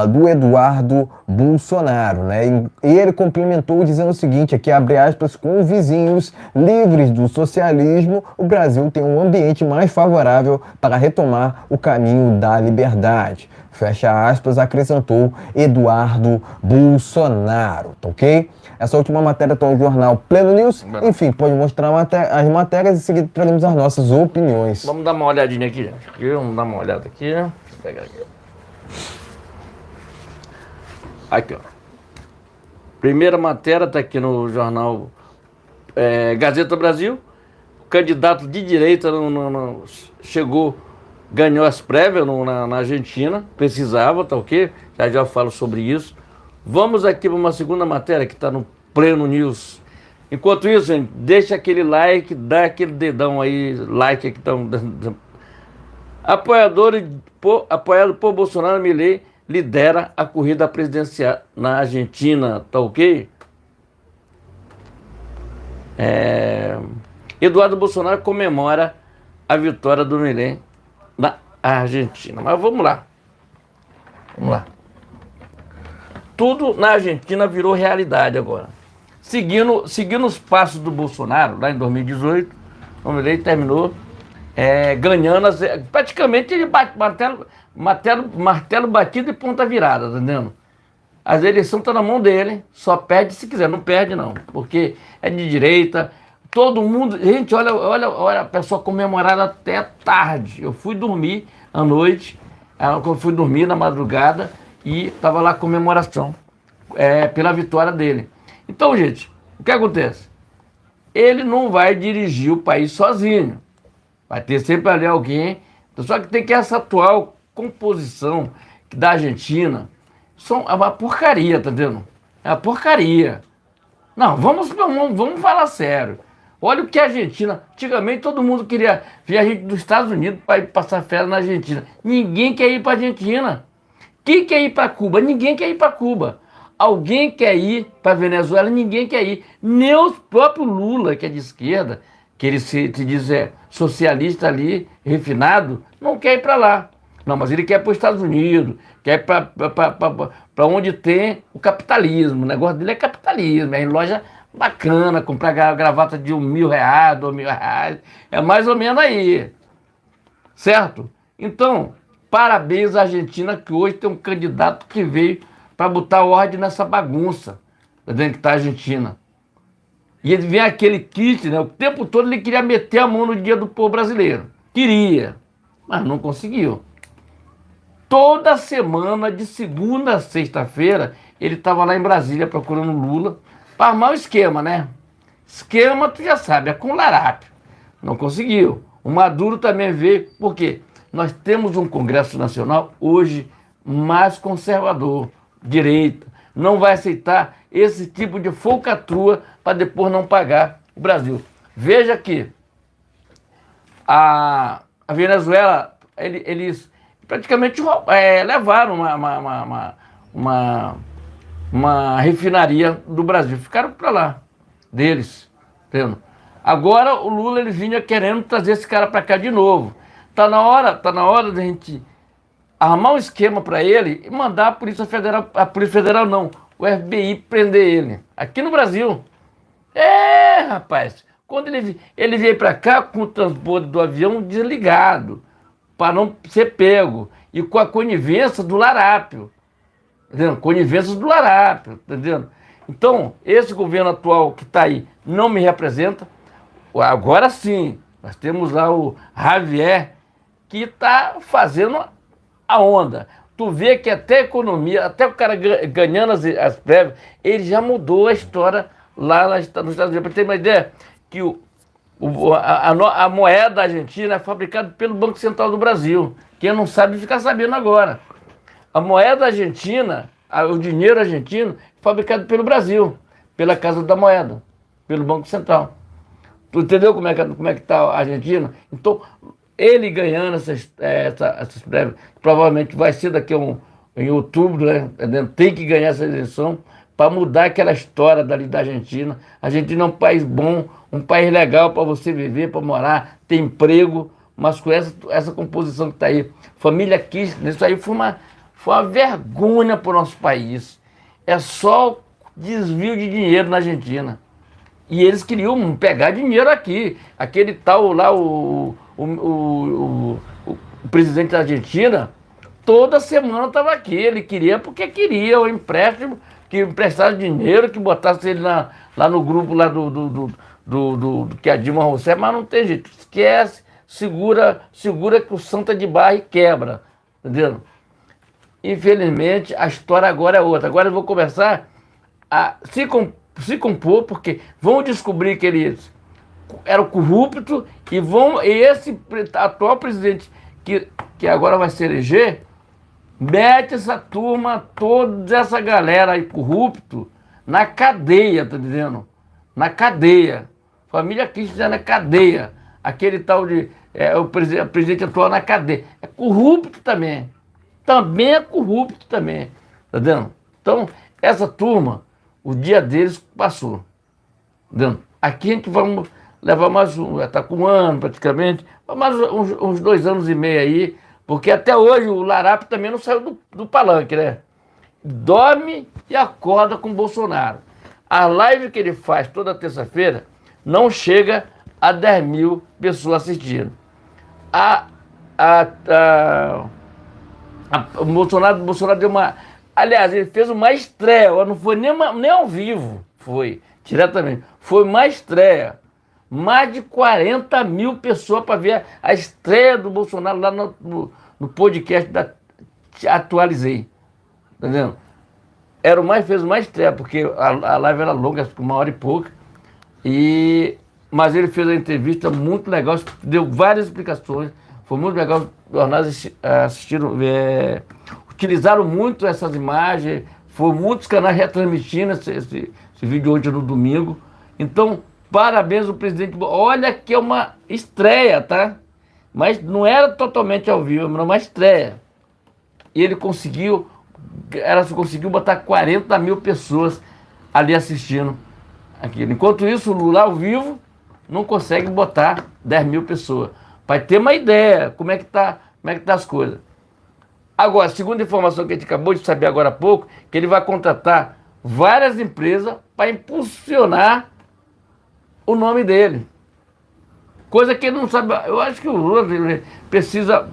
do Eduardo Bolsonaro, né, e ele complementou dizendo o seguinte, aqui abre aspas, com vizinhos livres do socialismo, o Brasil tem um ambiente mais favorável para retomar o caminho da liberdade. Fecha aspas, acrescentou Eduardo Bolsonaro, tá ok? Essa última matéria está no jornal Pleno News. Enfim, pode mostrar as matérias e em seguida traremos as nossas opiniões. Vamos dar uma olhadinha aqui, gente. Vamos dar uma olhada aqui. Deixa eu pegar aqui. Aqui, ó. Primeira matéria está aqui no jornal Gazeta Brasil. O candidato de direita chegou, ganhou as prévias na Argentina. Precisava, tá ok? Já eu falo sobre isso. Vamos aqui para uma segunda matéria que está no Pleno News. Enquanto isso, gente, deixa aquele like, dá aquele dedão aí, like aqui. Apoiado por Bolsonaro, Milei lidera a corrida presidencial na Argentina, tá ok? Eduardo Bolsonaro comemora a vitória do Milei na Argentina. Mas vamos lá. Vamos lá. Tudo na Argentina virou realidade agora. Seguindo os passos do Bolsonaro, lá em 2018, o Milei terminou ganhando, praticamente ele bate martelo batido e ponta virada, tá entendendo? A eleição está na mão dele, só perde se quiser, não perde não, porque é de direita, todo mundo, gente, olha a pessoa comemorada até tarde. Eu fui dormir à noite, eu fui dormir na madrugada, e estava lá a comemoração pela vitória dele. Então, gente, o que acontece? Ele não vai dirigir o país sozinho. Vai ter sempre ali alguém. Só que tem que essa atual composição da Argentina é uma porcaria, tá entendendo? É uma porcaria. Não, vamos falar sério. Olha o que a Argentina... Antigamente todo mundo queria ver a gente dos Estados Unidos para ir passar férias na Argentina. Ninguém quer ir para a Argentina. Quem quer ir para Cuba? Ninguém quer ir para Cuba. Alguém quer ir para Venezuela? Ninguém quer ir. Nem o próprio Lula, que é de esquerda, que ele se diz socialista ali, refinado, não quer ir para lá. Não, mas ele quer ir para os Estados Unidos, quer ir para onde tem o capitalismo. O negócio dele é capitalismo, é em loja bacana, comprar gravata de R$1.000, R$2.000. É mais ou menos aí. Certo? Então... Parabéns à Argentina, que hoje tem um candidato que veio para botar ordem nessa bagunça dentro que está a Argentina. E ele vem aquele kit, né? O tempo todo ele queria meter a mão no dia do povo brasileiro. Queria, mas não conseguiu. Toda semana, de segunda a sexta-feira, ele estava lá em Brasília procurando Lula para armar o esquema, né? Esquema, tu já sabe, é com o larápio. Não conseguiu. O Maduro também veio, por quê? Nós temos um Congresso Nacional hoje mais conservador, direita. Não vai aceitar esse tipo de falcatrua para depois não pagar o Brasil. Veja que a Venezuela, eles praticamente levaram uma refinaria do Brasil. Ficaram para lá, deles. Entendeu? Agora o Lula ele vinha querendo trazer esse cara para cá de novo. Tá na hora da gente armar um esquema para ele e mandar a Polícia Federal não, o FBI prender ele, aqui no Brasil. Rapaz, quando ele veio para cá com o transbordo do avião desligado, para não ser pego, e com a conivência do larápio, entendeu? Conivência do larápio, entendeu? Então, esse governo atual que está aí não me representa. Agora sim, nós temos lá o Javier, que está fazendo a onda. Tu vê que até a economia, até o cara ganhando as prévias, ele já mudou a história lá nos Estados Unidos. Para ter uma ideia, que a moeda argentina é fabricada pelo Banco Central do Brasil, Quem não sabe fica sabendo agora. A moeda argentina, o dinheiro argentino, é fabricado pelo Brasil, pela Casa da Moeda, pelo Banco Central. Tu entendeu como é que está a Argentina? Então, ele ganhando essas prévias, provavelmente vai ser em outubro, né? Tem que ganhar essa eleição para mudar aquela história dali da Argentina. A Argentina é um país bom, um país legal para você viver, para morar, ter emprego, mas com essa composição que está aí, família Kirchner, isso aí foi uma vergonha para o nosso país. É só desvio de dinheiro na Argentina. E eles queriam pegar dinheiro aqui. Aquele tal lá, o presidente da Argentina, toda semana estava aqui. Ele queria porque queria o empréstimo, que emprestasse dinheiro, que botasse ele lá no grupo lá do que a Dilma Rousseff, mas não tem jeito. Esquece, segura que o santo é de barra e quebra. Entendeu? Infelizmente, a história agora é outra. Agora eu vou começar a se compor, porque vão descobrir que ele era corrupto e esse atual presidente que agora vai se eleger, mete essa turma, toda essa galera aí corrupto na cadeia, tá dizendo? Na cadeia. Família Kirchner na cadeia. Aquele tal de o presidente atual na cadeia. É corrupto também. Também é corrupto também. Tá vendo? Então, essa turma, o dia deles passou. Entendeu? Aqui a gente vamos levar mais já está com um ano praticamente, mais uns 2 anos e meio aí, porque até hoje o Larápio também não saiu do palanque, né? Dorme e acorda com o Bolsonaro. A live que ele faz toda terça-feira não chega a 10 mil pessoas assistindo. O Bolsonaro deu uma... Aliás, ele fez uma estreia, não foi nem ao vivo, foi diretamente. Foi uma estreia. Mais de 40 mil pessoas para ver a estreia do Bolsonaro lá no podcast da Atualizei. Tá vendo? Fez uma estreia, porque a live era longa, com 1 hora e pouca. Mas ele fez a entrevista muito legal, deu várias explicações. Foi muito legal, os jornais assistiram, utilizaram muito essas imagens, foram muitos canais retransmitindo esse vídeo ontem no domingo. Então, parabéns ao presidente. Olha que é uma estreia, tá? Mas não era totalmente ao vivo, era uma estreia. E ele conseguiu botar 40 mil pessoas ali assistindo aquilo. Enquanto isso, o Lula ao vivo não consegue botar 10 mil pessoas. Para ter uma ideia como é que tá as coisas. Agora, segundo a informação que a gente acabou de saber agora há pouco, que ele vai contratar várias empresas para impulsionar o nome dele. Coisa que ele não sabe. Eu acho que o Lula precisa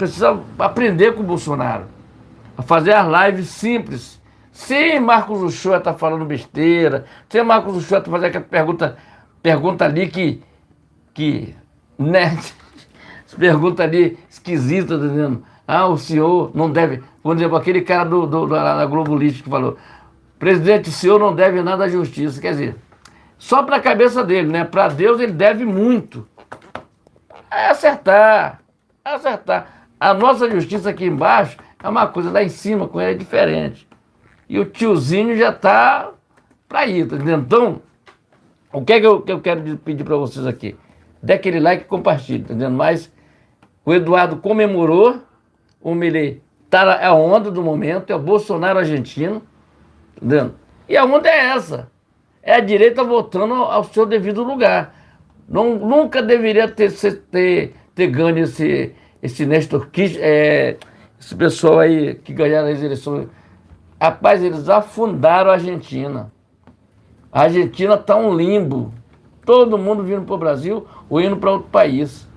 aprender com o Bolsonaro. A fazer as lives simples. Sem Marcos Uchoa tá falando besteira. Sem Marcos Uchoa tá fazendo aquela pergunta ali que né? Pergunta ali esquisita, tá dizendo? O senhor não deve... Por exemplo, aquele cara da Globo Lixo que falou: presidente, o senhor não deve nada à justiça. Quer dizer, só para a cabeça dele, né? Para Deus ele deve muito. É acertar. A nossa justiça aqui embaixo é uma coisa, lá em cima com ele é diferente. E o tiozinho já está para ir, tá entendendo? Então, o que é que eu quero pedir para vocês aqui? Dê aquele like e compartilhe, tá entendendo? Mas o Eduardo comemorou, o Milei é a onda do momento, é o Bolsonaro argentino, tá entendendo? E a onda é essa. É a direita voltando ao seu devido lugar. Nunca deveria ter ganho esse Néstor Kirchner, esse pessoal aí que ganharam as eleições. Rapaz, eles afundaram a Argentina. A Argentina está um limbo. Todo mundo vindo para o Brasil ou indo para outro país.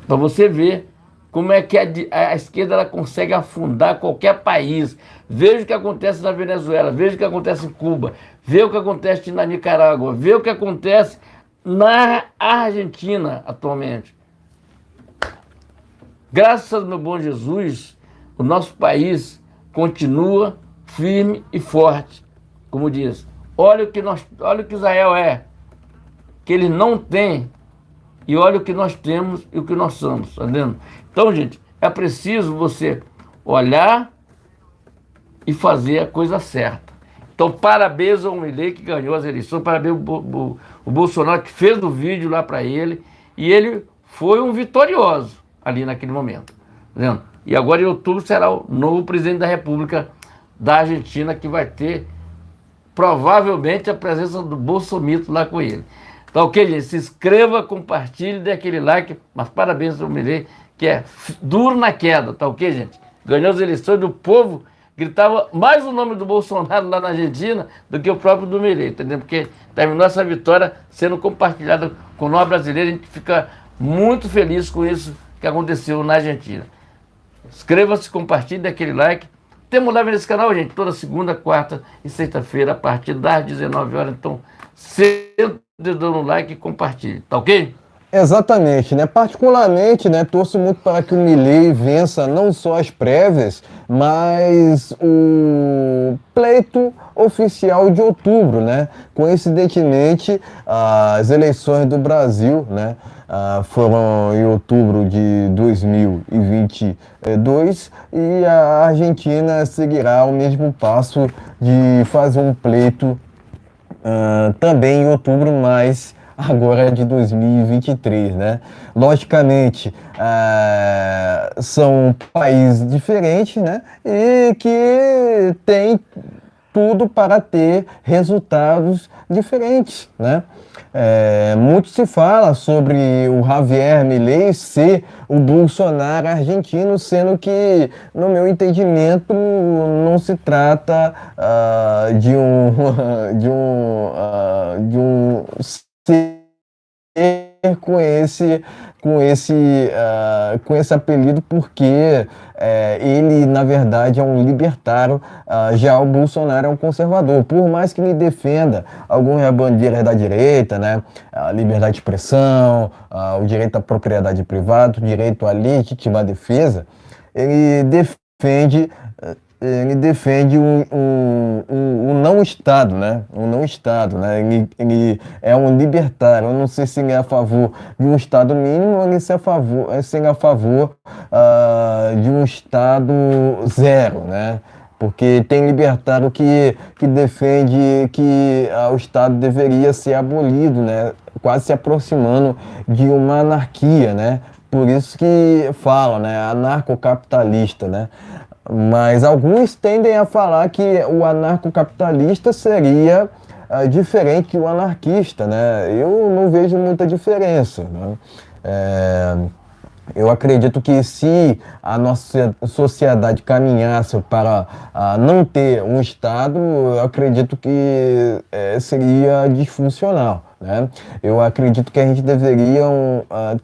Para você ver como é que a esquerda ela consegue afundar qualquer país. Veja o que acontece na Venezuela, veja o que acontece em Cuba, veja o que acontece na Nicarágua, veja o que acontece na Argentina atualmente. Graças ao meu bom Jesus, o nosso país continua firme e forte. Como diz, olha o que Israel é, que eles não têm, e olha o que nós temos e o que nós somos, tá vendo? Então, gente, é preciso você olhar e fazer a coisa certa. Então, parabéns ao Milei que ganhou as eleições, parabéns ao Bolsonaro que fez o vídeo lá para ele, e ele foi um vitorioso ali naquele momento. Tá vendo? E agora em outubro será o novo presidente da República da Argentina, que vai ter provavelmente a presença do Bolsonaro lá com ele. Então, ok, gente? Se inscreva, compartilhe, dê aquele like, mas parabéns ao Milei, que é duro na queda, tá ok, gente? Ganhou as eleições do povo, gritava mais o nome do Bolsonaro lá na Argentina do que o próprio do Milei, entendeu? Porque terminou essa vitória sendo compartilhada com nós brasileiros, a gente fica muito feliz com isso que aconteceu na Argentina. Inscreva-se, compartilhe, dê aquele like. Temos live nesse canal, gente, toda segunda, quarta e sexta-feira, a partir das 19 horas. Então, senta o dedo no like e compartilhe, tá ok? Exatamente, né? Particularmente, né, torço muito para que o Milei vença não só as prévias, mas o pleito oficial de outubro, né? Coincidentemente, as eleições do Brasil, né, foram em outubro de 2022 e a Argentina seguirá o mesmo passo de fazer um pleito também em outubro, mas agora de 2023, né? Logicamente, são países diferentes, né? E que tem tudo para ter resultados diferentes, né? Muito se fala sobre o Javier Milei ser o Bolsonaro argentino, sendo que, no meu entendimento, não se trata de um ser com esse apelido, porque ele, na verdade, é um libertário, já o Bolsonaro é um conservador. Por mais que ele defenda algumas bandeiras da direita, né, a liberdade de expressão, o direito à propriedade privada, o direito à legítima defesa, ele defende um não-Estado, né? Um não-Estado, né? Ele é um libertário. Eu não sei se ele é a favor de um Estado mínimo ou se ele é a favor de um Estado zero, né? Porque tem libertário que defende que o Estado deveria ser abolido, né? Quase se aproximando de uma anarquia, né? Por isso que falam, né? Anarcocapitalista, né? Mas alguns tendem a falar que o anarcocapitalista seria diferente que o anarquista, né? Eu não vejo muita diferença, né? Eu acredito que se a nossa sociedade caminhasse para não ter um Estado, eu acredito que seria disfuncional, né? Eu acredito que a gente deveria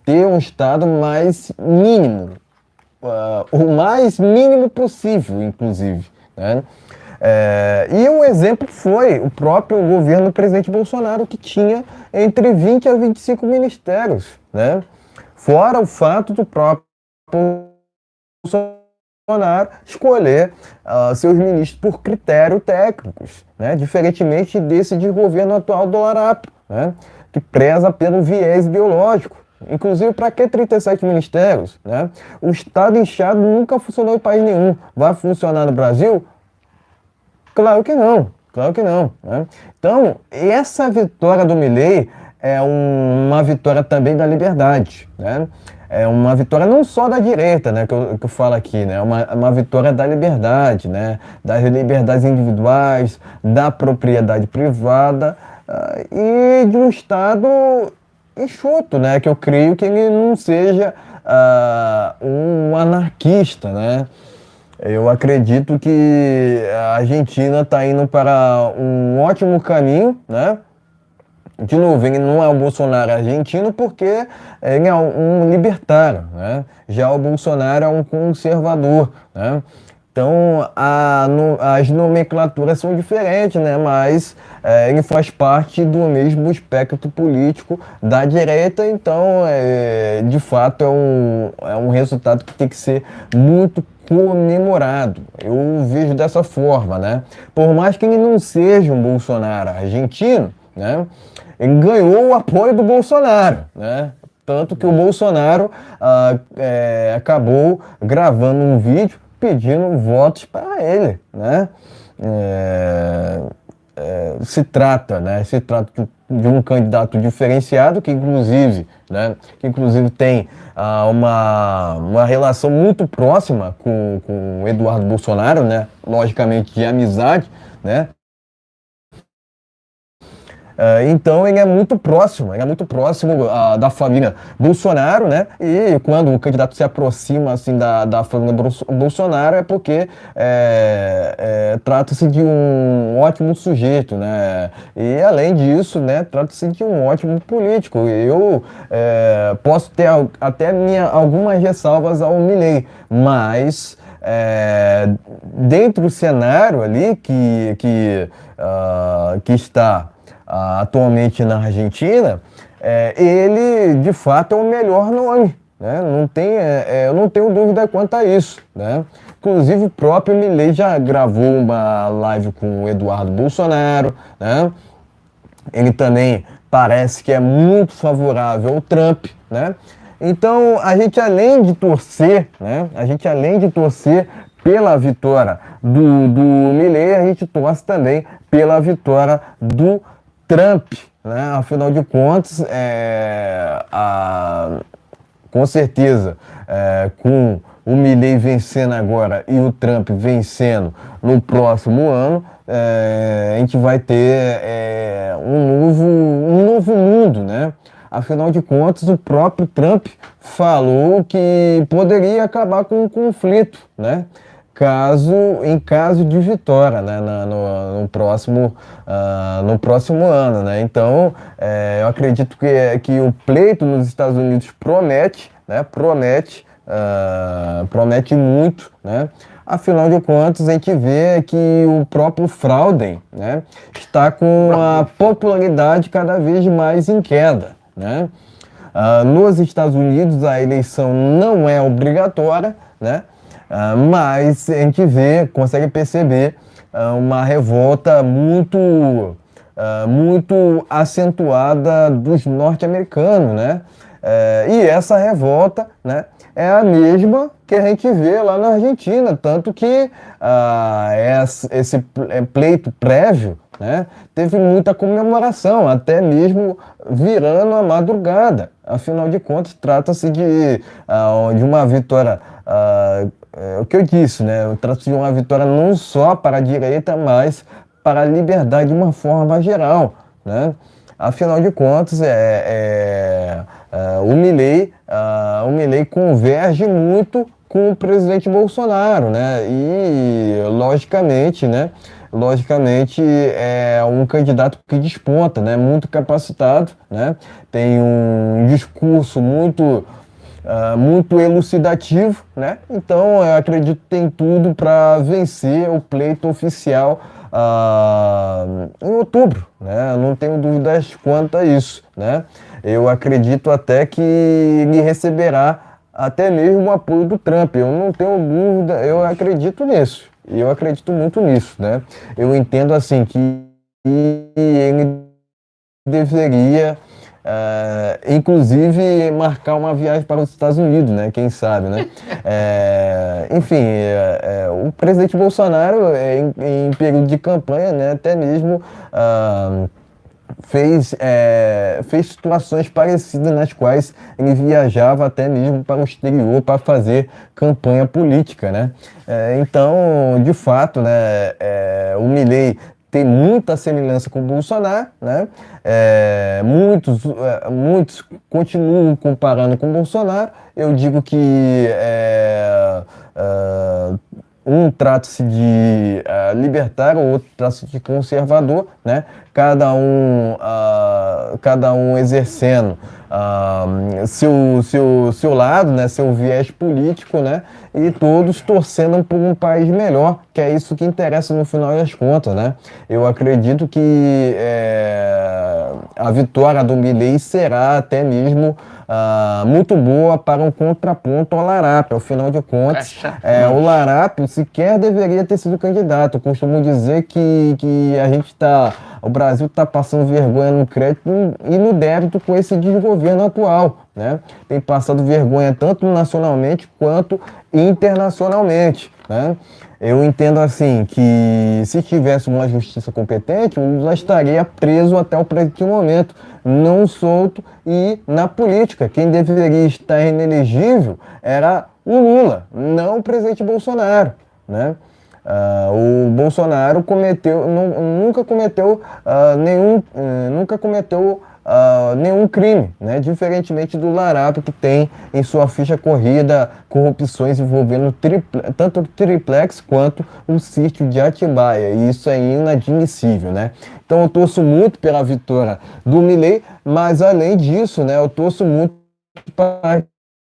ter um Estado mais mínimo, o mais mínimo possível, inclusive, né? E um exemplo foi o próprio governo do presidente Bolsonaro, que tinha entre 20 a 25 ministérios, né? Fora o fato do próprio Bolsonaro escolher seus ministros por critério técnicos, né? Diferentemente desse de governo atual do Larápio, né? Que preza pelo viés ideológico. Inclusive, para que 37 ministérios, né? O Estado inchado nunca funcionou em país nenhum. Vai funcionar no Brasil? Claro que não, né? Então, essa vitória do Milei é uma vitória também da liberdade, né? É uma vitória não só da direita, né, que eu falo aqui, né? É uma vitória da liberdade, né? Das liberdades individuais, da propriedade privada e de um Estado enxuto, né? Que eu creio que ele não seja um anarquista, né? Eu acredito que a Argentina está indo para um ótimo caminho, né? De novo, ele não é o Bolsonaro argentino porque ele é um libertário, né? Já o Bolsonaro é um conservador, né? Então, as nomenclaturas são diferentes, né? Mas ele faz parte do mesmo espectro político da direita, então, de fato, é um resultado que tem que ser muito comemorado. Eu vejo dessa forma, né? Por mais que ele não seja um Bolsonaro argentino, né? Ele ganhou o apoio do Bolsonaro, né? Tanto que o Bolsonaro acabou gravando um vídeo pedindo votos para ele, né? Se trata de um candidato diferenciado que inclusive tem uma relação muito próxima com o Eduardo Bolsonaro, né? Logicamente de amizade, né? Então ele é muito próximo da família Bolsonaro, né? E quando o candidato se aproxima assim da família Bolsonaro é porque trata-se de um ótimo sujeito, né? E além disso, né, trata-se de um ótimo político. Eu posso ter até algumas ressalvas ao Milei, mas dentro do cenário ali que está atualmente na Argentina, ele de fato é o melhor nome, né? Eu não tenho dúvida quanto a isso, né? Inclusive o próprio Milei já gravou uma live com o Eduardo Bolsonaro, né? Ele também parece que é muito favorável ao Trump, né? Então a gente além de torcer pela vitória do Milei, a gente torce também pela vitória do Trump, né? Afinal de contas, com certeza, com o Milei vencendo agora e o Trump vencendo no próximo ano, a gente vai ter um novo mundo, né? Afinal de contas, o próprio Trump falou que poderia acabar com um conflito, né? Em caso de vitória, né, no próximo ano, né? Então, eu acredito que o pleito nos Estados Unidos promete, né? Promete muito, né? Afinal de contas, a gente vê que o próprio Frauden, né, está com a popularidade cada vez mais em queda, né? Nos Estados Unidos, a eleição não é obrigatória, né? Mas a gente consegue perceber uma revolta muito acentuada dos norte-americanos, né? E essa revolta, né, é a mesma que a gente vê lá na Argentina, tanto que esse pleito prévio, né, teve muita comemoração, até mesmo virando a madrugada. Afinal de contas, trata-se de uma vitória, o que eu disse, né? Trata-se de uma vitória não só para a direita, mas para a liberdade de uma forma geral, né? Afinal de contas, o Milei converge muito com o presidente Bolsonaro, né? E logicamente é um candidato que desponta, né? Muito capacitado, né? Tem um discurso muito elucidativo, né? Então eu acredito que tem tudo para vencer o pleito oficial em outubro, né? Eu não tenho dúvidas quanto a isso, né? Eu acredito até que ele receberá até mesmo o apoio do Trump. Eu não tenho dúvida, eu acredito nisso. E eu acredito muito nisso, né? Eu entendo assim que ele deveria, inclusive, marcar uma viagem para os Estados Unidos, né? Quem sabe, né? Enfim, o presidente Bolsonaro, em período de campanha, né? Até mesmo fez situações parecidas nas quais ele viajava até mesmo para o exterior para fazer campanha política, né? Então, de fato, né, o Milei tem muita semelhança com o Bolsonaro, né? Muitos continuam comparando com o Bolsonaro. Eu digo que um trata-se de libertário, o outro trata-se de conservador, né? Cada um exercendo seu lado, né? Seu viés político, né? E todos torcendo por um país melhor, que é isso que interessa no final das contas, né? Eu acredito que a vitória do Milei será até mesmo muito boa para um contraponto ao Larápio. Afinal de contas, o Larápio sequer deveria ter sido candidato. Eu costumo dizer que o Brasil está passando vergonha no crédito e no débito com esse desgoverno atual, né? Tem passado vergonha tanto nacionalmente quanto internacionalmente, né? Eu entendo assim que se tivesse uma justiça competente, o Lula estaria preso até o presente momento, não solto, e na política quem deveria estar inelegível era o Lula, não o presidente Bolsonaro, né? O Bolsonaro nunca cometeu nenhum crime, né? Diferentemente do Larápio, que tem em sua ficha corrida corrupções envolvendo tanto o triplex quanto o sítio de Atibaia, e isso é inadmissível, né? Então eu torço muito pela vitória do Milei, mas além disso, né, eu torço muito para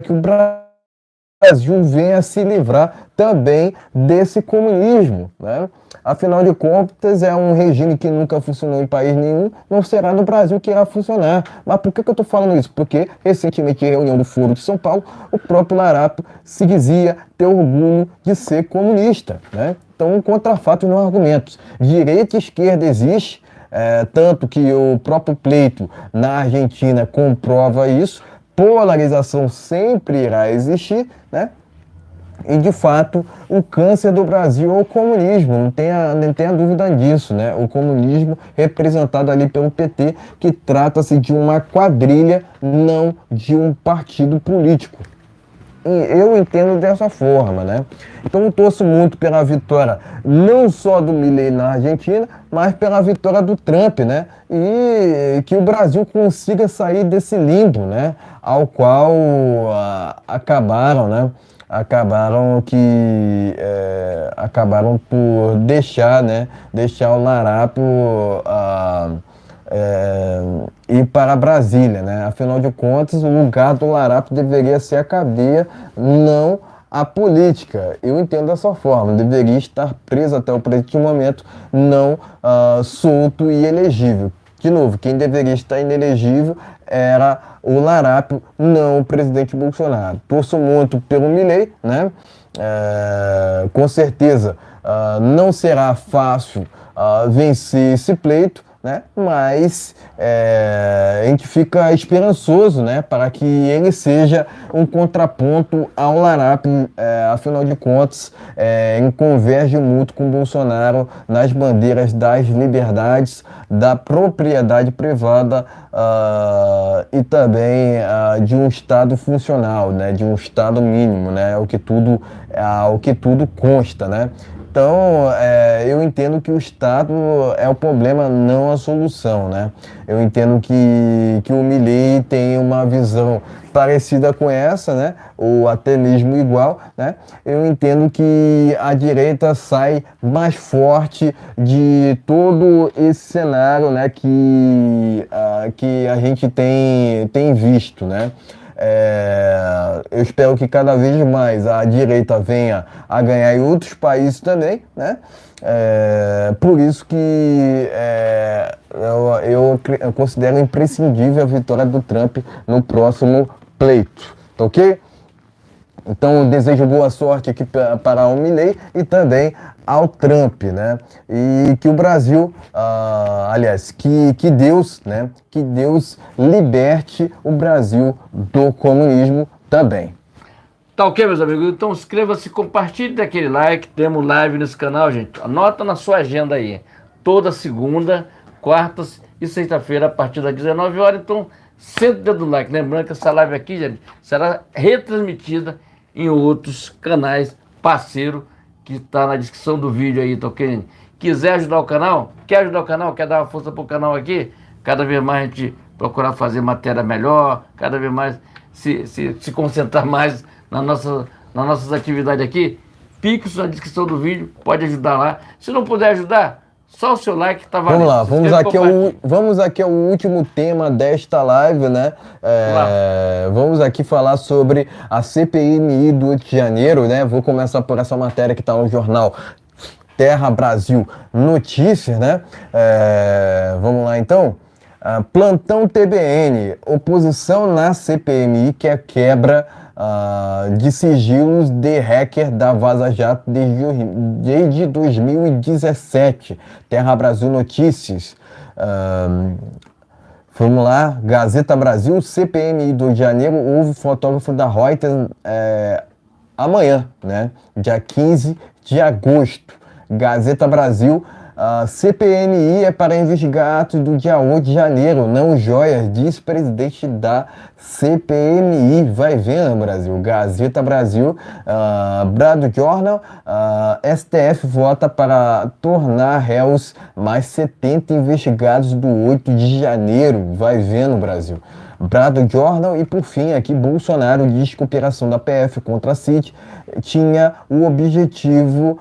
que o Brasil venha se livrar também desse comunismo, né? Afinal de contas, é um regime que nunca funcionou em país nenhum, não será no Brasil que irá funcionar. Mas por que eu estou falando isso? Porque, recentemente, em reunião do Foro de São Paulo, o próprio Larápio se dizia ter orgulho de ser comunista, né? Então, contra fatos não argumentos. Direita e esquerda existe, tanto que o próprio pleito na Argentina comprova isso. Polarização sempre irá existir, né? E, de fato, o câncer do Brasil é o comunismo, não tenha dúvida disso, né? O comunismo representado ali pelo PT, que trata-se de uma quadrilha, não de um partido político. E eu entendo dessa forma, né? Então eu torço muito pela vitória, não só do Milei na Argentina, mas pela vitória do Trump, né? E que o Brasil consiga sair desse limbo, né? Ao qual acabaram, né? Acabaram por deixar o Larápio ir para Brasília, né? Afinal de contas, o lugar do Larápio deveria ser a cadeia, não a política. Eu entendo dessa forma, deveria estar preso até o presente momento, não solto e elegível. De novo, quem deveria estar inelegível era o Larápio, não o presidente Bolsonaro. Torço muito pelo Milei, né? Com certeza não será fácil vencer esse pleito, né? Mas a gente fica esperançoso, né? Para que ele seja um contraponto ao Larápio, afinal de contas, ele converge muito com Bolsonaro nas bandeiras das liberdades, da propriedade privada e também de um Estado funcional, né? De um Estado mínimo, né? O que tudo consta, né? Então, eu entendo que o Estado é o problema, não a solução, né? Eu entendo que o Milei tem uma visão parecida com essa, né? Ou até mesmo igual, né? Eu entendo que a direita sai mais forte de todo esse cenário, né? Que a gente tem visto, né? Eu espero que cada vez mais a direita venha a ganhar em outros países também, né? Por isso que eu considero imprescindível a vitória do Trump no próximo pleito, tá ok? Então, eu desejo boa sorte aqui para o Milei e também ao Trump, né? E que o Brasil, que Deus, né? Que Deus liberte o Brasil do comunismo também. Tá ok, meus amigos? Então inscreva-se, compartilhe daquele like, temos live nesse canal, gente. Anota na sua agenda aí. Toda segunda, quartas e sexta-feira, a partir das 19 horas. Então, senta o dedo no like. Lembrando que essa live aqui, gente, será retransmitida em outros canais parceiro que está na descrição do vídeo aí, tá ok? Quiser ajudar o canal? Quer ajudar o canal? Quer dar uma força pro canal aqui? Cada vez mais a gente procurar fazer matéria melhor, cada vez mais se concentrar mais nas nossas atividades aqui. Pix na descrição do vídeo, pode ajudar lá. Se não puder ajudar, só o seu like tá valendo. Vamos lá, vamos aqui ao último tema desta live, né? Vamos aqui falar sobre a CPMI do 8 de janeiro, né? Vou começar por essa matéria que está no jornal Terra Brasil Notícias, né? Vamos lá então. Plantão TBN, oposição na CPMI que é quebra de sigilos de hacker da Vaza Jato desde 2017. Terra Brasil Notícias. Vamos lá, Gazeta Brasil, CPMI do Rio de Janeiro, houve fotógrafo da Reuters amanhã, né? Dia 15 de agosto. Gazeta Brasil, CPMI é para investigar atos do dia 8 de janeiro, não joias, diz presidente da CPMI. Vai vendo, Brasil. Gazeta Brasil, Brado Journal, STF vota para tornar réus mais 70 investigados do 8 de janeiro. Vai vendo, Brasil. Brado Journal e, por fim, aqui Bolsonaro diz que a operação da PF contra a CID tinha o objetivo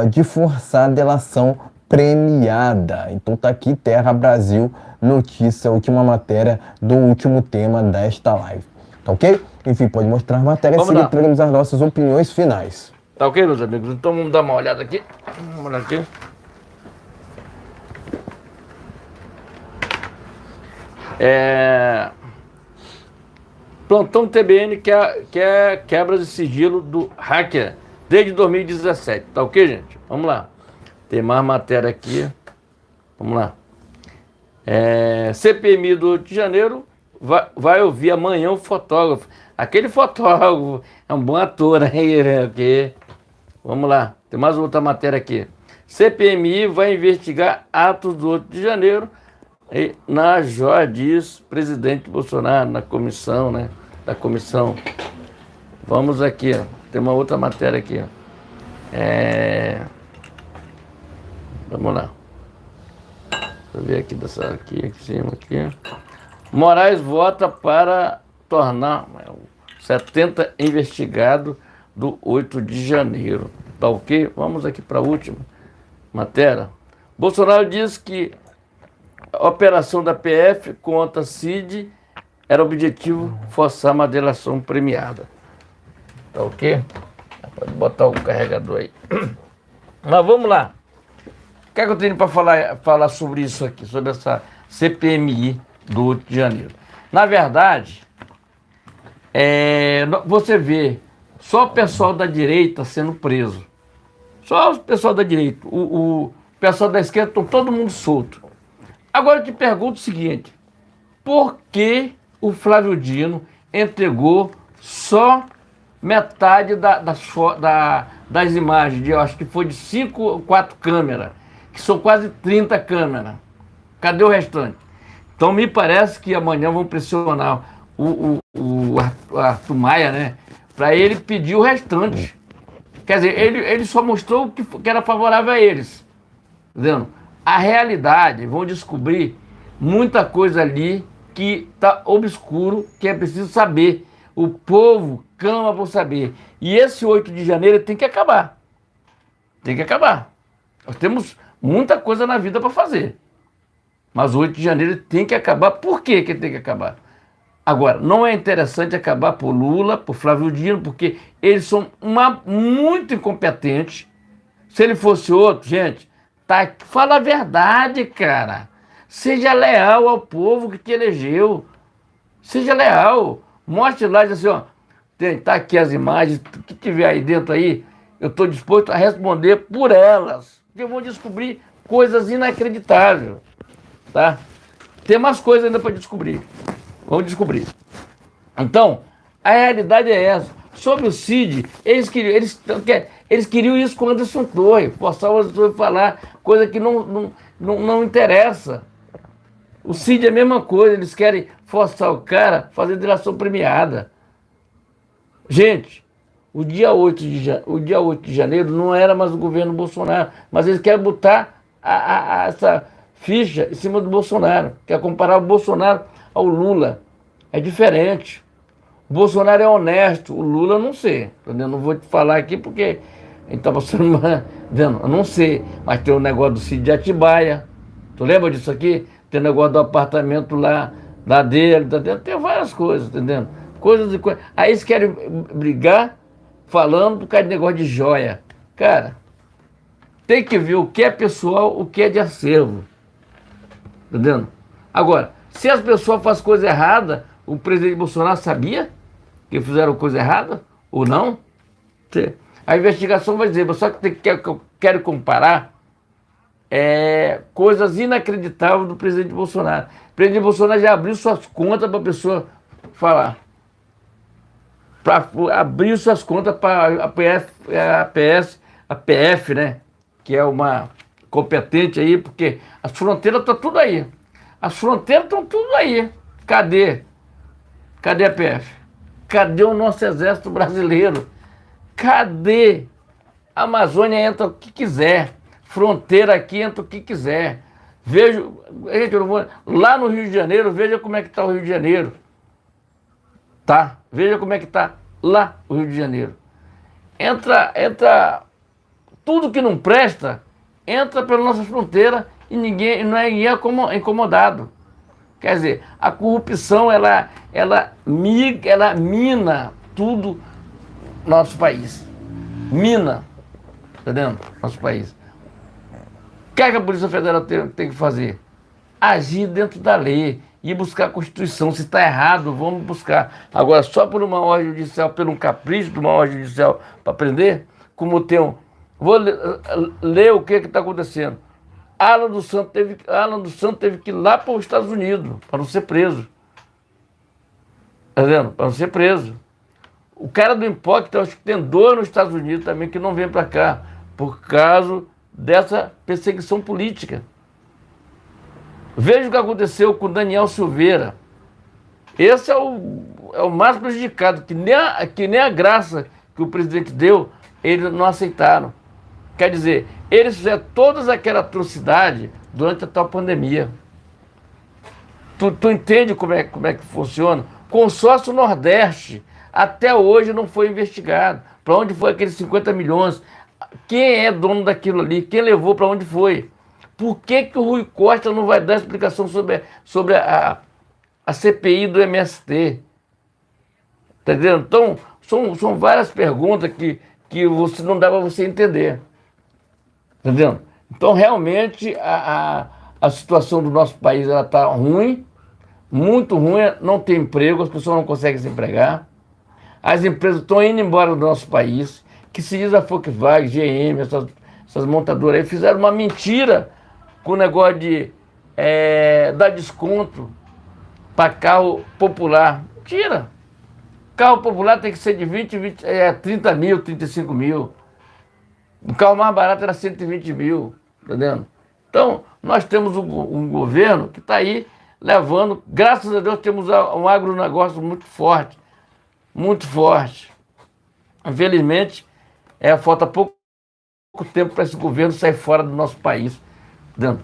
de forçar a delação premiada. Então tá aqui Terra Brasil Notícia, última matéria do último tema desta live. Tá ok? Enfim, pode mostrar a matéria e seguir teremos as nossas opiniões finais. Tá ok, meus amigos? Então vamos dar uma olhada aqui. Vamos olhar aqui. Plantão TBN que é quebra de sigilo do hacker desde 2017. Tá ok, gente? Vamos lá. Tem mais matéria aqui. Vamos lá. CPMI do 8 de janeiro vai ouvir amanhã o fotógrafo. Aquele fotógrafo é um bom ator aí, né? Okay. Vamos lá. Tem mais outra matéria aqui. CPMI vai investigar atos do 8 de janeiro na joia, diz presidente Bolsonaro, na comissão, né? Da comissão. Vamos aqui, ó. Tem uma outra matéria aqui, ó. Vamos lá. Deixa eu ver aqui dessa aqui em cima aqui. Moraes vota para tornar 70 investigados do 8 de janeiro. Tá ok? Vamos aqui para a última matéria. Bolsonaro diz que a operação da PF contra a CID era objetivo forçar uma delação premiada. Tá ok? Pode botar o carregador aí. Mas vamos lá. O que é que eu tenho para falar sobre isso aqui, sobre essa CPMI do 8 de janeiro? Na verdade, você vê só o pessoal da direita sendo preso. Só o pessoal da direita. O pessoal da esquerda estão todo mundo solto. Agora eu te pergunto o seguinte: por que o Flávio Dino entregou só metade das imagens? Eu acho que foi de 5 ou 4 câmeras, que são quase 30 câmeras. Cadê o restante? Então me parece que amanhã vão pressionar o Arthur Maia, né? Para ele pedir o restante. Quer dizer, ele só mostrou o que era favorável a eles. Entendeu? A realidade, vão descobrir muita coisa ali que está obscuro, que é preciso saber. O povo clama por saber. E esse 8 de janeiro tem que acabar. Tem que acabar. Nós temos muita coisa na vida para fazer. Mas o 8 de janeiro tem que acabar. Por que tem que acabar? Agora, não é interessante acabar por Lula, por Flávio Dino, porque eles são muito incompetentes. Se ele fosse outro, gente, fala a verdade, cara. Seja leal ao povo que te elegeu. Seja leal. Mostre lá e diz assim, ó, tá aqui as imagens, o que tiver aí dentro aí, eu estou disposto a responder por elas. Porque vão descobrir coisas inacreditáveis, tá? Tem mais coisas ainda para descobrir. Vamos descobrir. Então, a realidade é essa. Sobre o CID, eles queriam isso com o Anderson Torres, forçar o Anderson Torres a falar coisa que não interessa. O CID é a mesma coisa, eles querem forçar o cara a fazer delação premiada. Gente, o dia 8 de janeiro não era mais o governo Bolsonaro, mas eles querem botar essa ficha em cima do Bolsonaro, quer comparar o Bolsonaro ao Lula. É diferente. O Bolsonaro é honesto, o Lula eu não sei. Entendeu? Não vou te falar aqui porque a gente está passando uma... Eu não sei, mas tem o negócio do Cid de Atibaia. Tu lembra disso aqui? Tem o negócio do apartamento lá dele, tá dentro. Tem várias coisas, entendeu? Coisas e coisas. Aí eles querem brigar falando por causa de negócio de joia. Cara, tem que ver o que é pessoal, o que é de acervo. Entendeu? Agora, Se as pessoas fazem coisa errada, o presidente Bolsonaro sabia que fizeram coisa errada ou não? A investigação vai dizer, só que eu quero comparar coisas inacreditáveis do presidente Bolsonaro. O presidente Bolsonaro já abriu suas contas para a pessoa falar. Abriu suas contas para a PF, né? Que é uma competente aí, porque as fronteiras estão tudo aí. As fronteiras estão tudo aí. Cadê? Cadê a PF? Cadê o nosso exército brasileiro? Cadê? A Amazônia entra o que quiser. Fronteira aqui entra o que quiser. Vejo, gente, eu não vou, lá no Rio de Janeiro, veja como é que está o Rio de Janeiro. Tá? Veja como é que está lá o Rio de Janeiro. Entra tudo que não presta, entra pela nossa fronteira e não é incomodado. Quer dizer, a corrupção, ela mina tudo no nosso país. Mina, entendendo? Nosso país. O que é que a Polícia Federal tem que fazer? Agir dentro da lei e buscar a Constituição. Se está errado, vamos buscar. Agora, só por uma ordem judicial, por um capricho de uma ordem judicial para prender, como tem um... Vou ler o que está acontecendo. Alan dos Santos teve que ir lá para os Estados Unidos, para não ser preso. Está vendo? Para não ser preso. O cara do Impócrita, acho que tem dois nos Estados Unidos também que não vem para cá, por causa dessa perseguição política. Veja o que aconteceu com Daniel Silveira. Esse é o mais prejudicado, que nem a graça que o presidente deu, eles não aceitaram. Quer dizer, eles fizeram todas aquela atrocidade durante a tal pandemia. Tu entende como é que funciona? Consórcio Nordeste, até hoje não foi investigado. Para onde foi aqueles 50 milhões? Quem é dono daquilo ali? Quem levou, para onde foi? Por que o Rui Costa não vai dar explicação sobre a CPI do MST? Tá entendendo? Então, são várias perguntas que não dá para você entender. Tá entendendo? Então, realmente, a situação do nosso país está ruim, muito ruim, não tem emprego, as pessoas não conseguem se empregar. As empresas estão indo embora do nosso país, que se diz a Volkswagen, GM, essas montadoras aí, fizeram uma mentira com o negócio de dar desconto para carro popular. Mentira! Carro popular tem que ser de 30 mil, 35 mil. O carro mais barato era 120 mil, entendendo? Então, nós temos um governo que está aí levando, graças a Deus, temos um agronegócio muito forte, muito forte. Infelizmente, falta pouco tempo para esse governo sair fora do nosso país. Entendendo?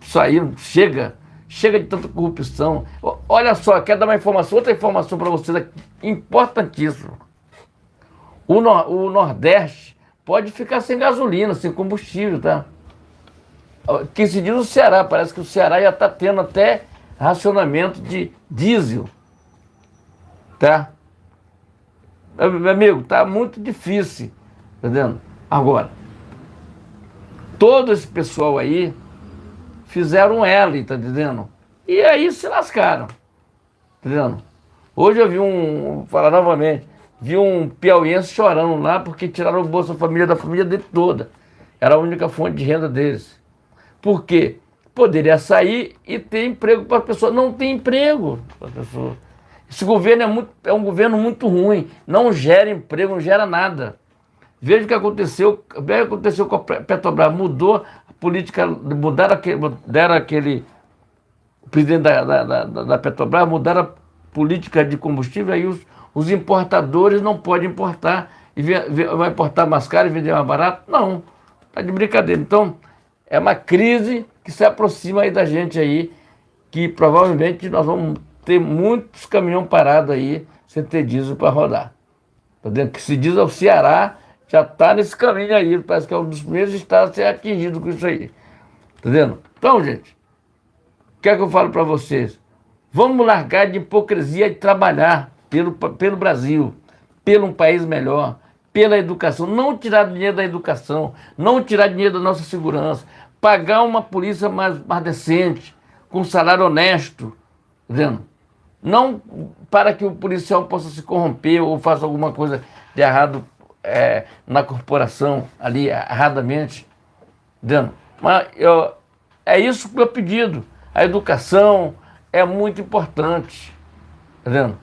Isso aí, chega de tanta corrupção. Olha só, quero dar outra informação para vocês aqui, importantíssima. O Nordeste pode ficar sem gasolina, sem combustível, tá? Que se diz o Ceará, parece que o Ceará já está tendo até racionamento de diesel, tá? Meu amigo, tá muito difícil, tá entendendo? Agora, todo esse pessoal aí fizeram um L, tá entendendo? E aí se lascaram, tá entendendo? Hoje eu vi falar novamente, vi um piauiense chorando lá porque tiraram o Bolsa Família da família dele toda. Era a única fonte de renda deles. Por quê? Poderia sair e ter emprego para a pessoa. Não tem emprego para a pessoa. Esse governo é um governo muito ruim. Não gera emprego, não gera nada. Veja o que aconteceu com a Petrobras. Mudou a política, deram aquele... O presidente da Petrobras, mudaram a política de combustível, aí os importadores não podem importar, e vai importar mais caro e vender mais barato? Não, está de brincadeira. Então, é uma crise que se aproxima aí da gente aí, que provavelmente nós vamos ter muitos caminhões parados aí, sem ter diesel para rodar. Tá vendo? Que se diz ao Ceará, já está nesse caminho aí, parece que é um dos primeiros estados a ser atingido com isso aí. Tá vendo? Então, gente, o que é que eu falo para vocês? Vamos largar de hipocrisia e trabalhar pelo Brasil, pelo um país melhor, pela educação. Não tirar dinheiro da educação, não tirar dinheiro da nossa segurança, pagar uma polícia mais decente, com salário honesto, Entendendo? Não para que o policial possa se corromper ou faça alguma coisa de errado na corporação ali, erradamente. Entendendo? Mas é isso que eu pedido. A educação é muito importante. Entendendo?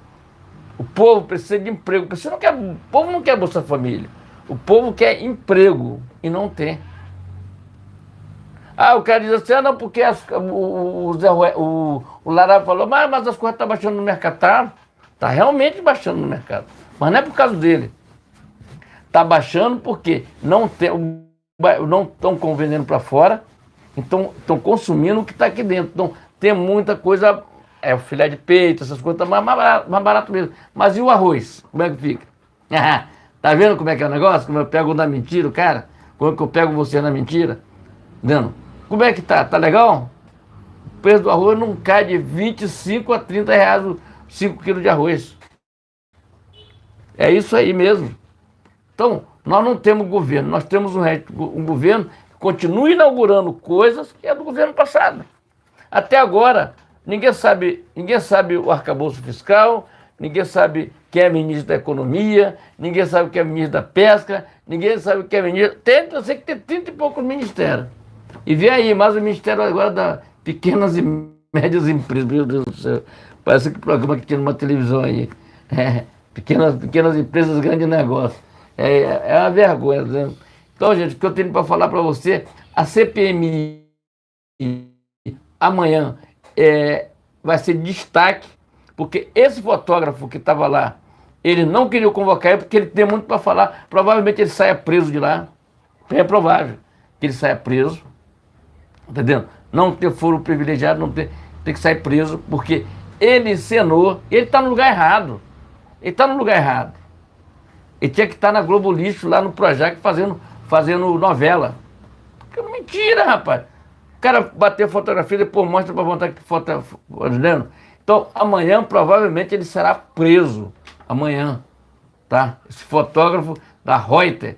O povo precisa de emprego. O povo não quer Bolsa Família. O povo quer emprego e não tem. O cara diz assim, não, porque o Lara falou, mas as coisas estão baixando no mercado. Tá realmente baixando no mercado. Mas não é por causa dele. Está baixando porque não estão vendendo para fora, então estão consumindo o que está aqui dentro. Então tem muita coisa, o filé de peito, essas coisas, tá mais barato mesmo. Mas e o arroz? Como é que fica? Tá vendo como é que é o negócio? Como eu pego na mentira, cara? Como é que eu pego você na mentira? Entendeu? Como é que tá? Tá legal? O preço do arroz não cai de 25 a 30 reais o 5 quilos de arroz. É isso aí mesmo. Então, nós não temos governo, nós temos um governo que continua inaugurando coisas que é do governo passado. Até agora, ninguém sabe o arcabouço fiscal, ninguém sabe quem é ministro da Economia, ninguém sabe quem é ministro da Pesca, ninguém sabe quem é ministro... Eu sei que tem 30 e poucos ministérios. E vem aí mais o Ministério agora das Pequenas e Médias Empresas. Meu Deus do céu, parece que programa que tinha numa televisão aí. Pequenas empresas, grandes negócios. É uma vergonha. Né? Então, gente, o que eu tenho para falar para você, a CPMI amanhã vai ser destaque, porque esse fotógrafo que estava lá, ele não queria convocar ele porque ele tem muito para falar. Provavelmente ele saia preso de lá. É provável que ele saia preso. Entendendo? Não ter foro privilegiado, não tem que sair preso, porque ele encenou, ele está no lugar errado. Ele está no lugar errado. Ele tinha que estar na Globo Lixo, lá no Projac, fazendo novela. Porque mentira, rapaz. O cara bateu fotografia, depois mostra para vontade que foto. Entendendo? Então, amanhã, provavelmente, ele será preso. Amanhã. Tá? Esse fotógrafo da Reuters,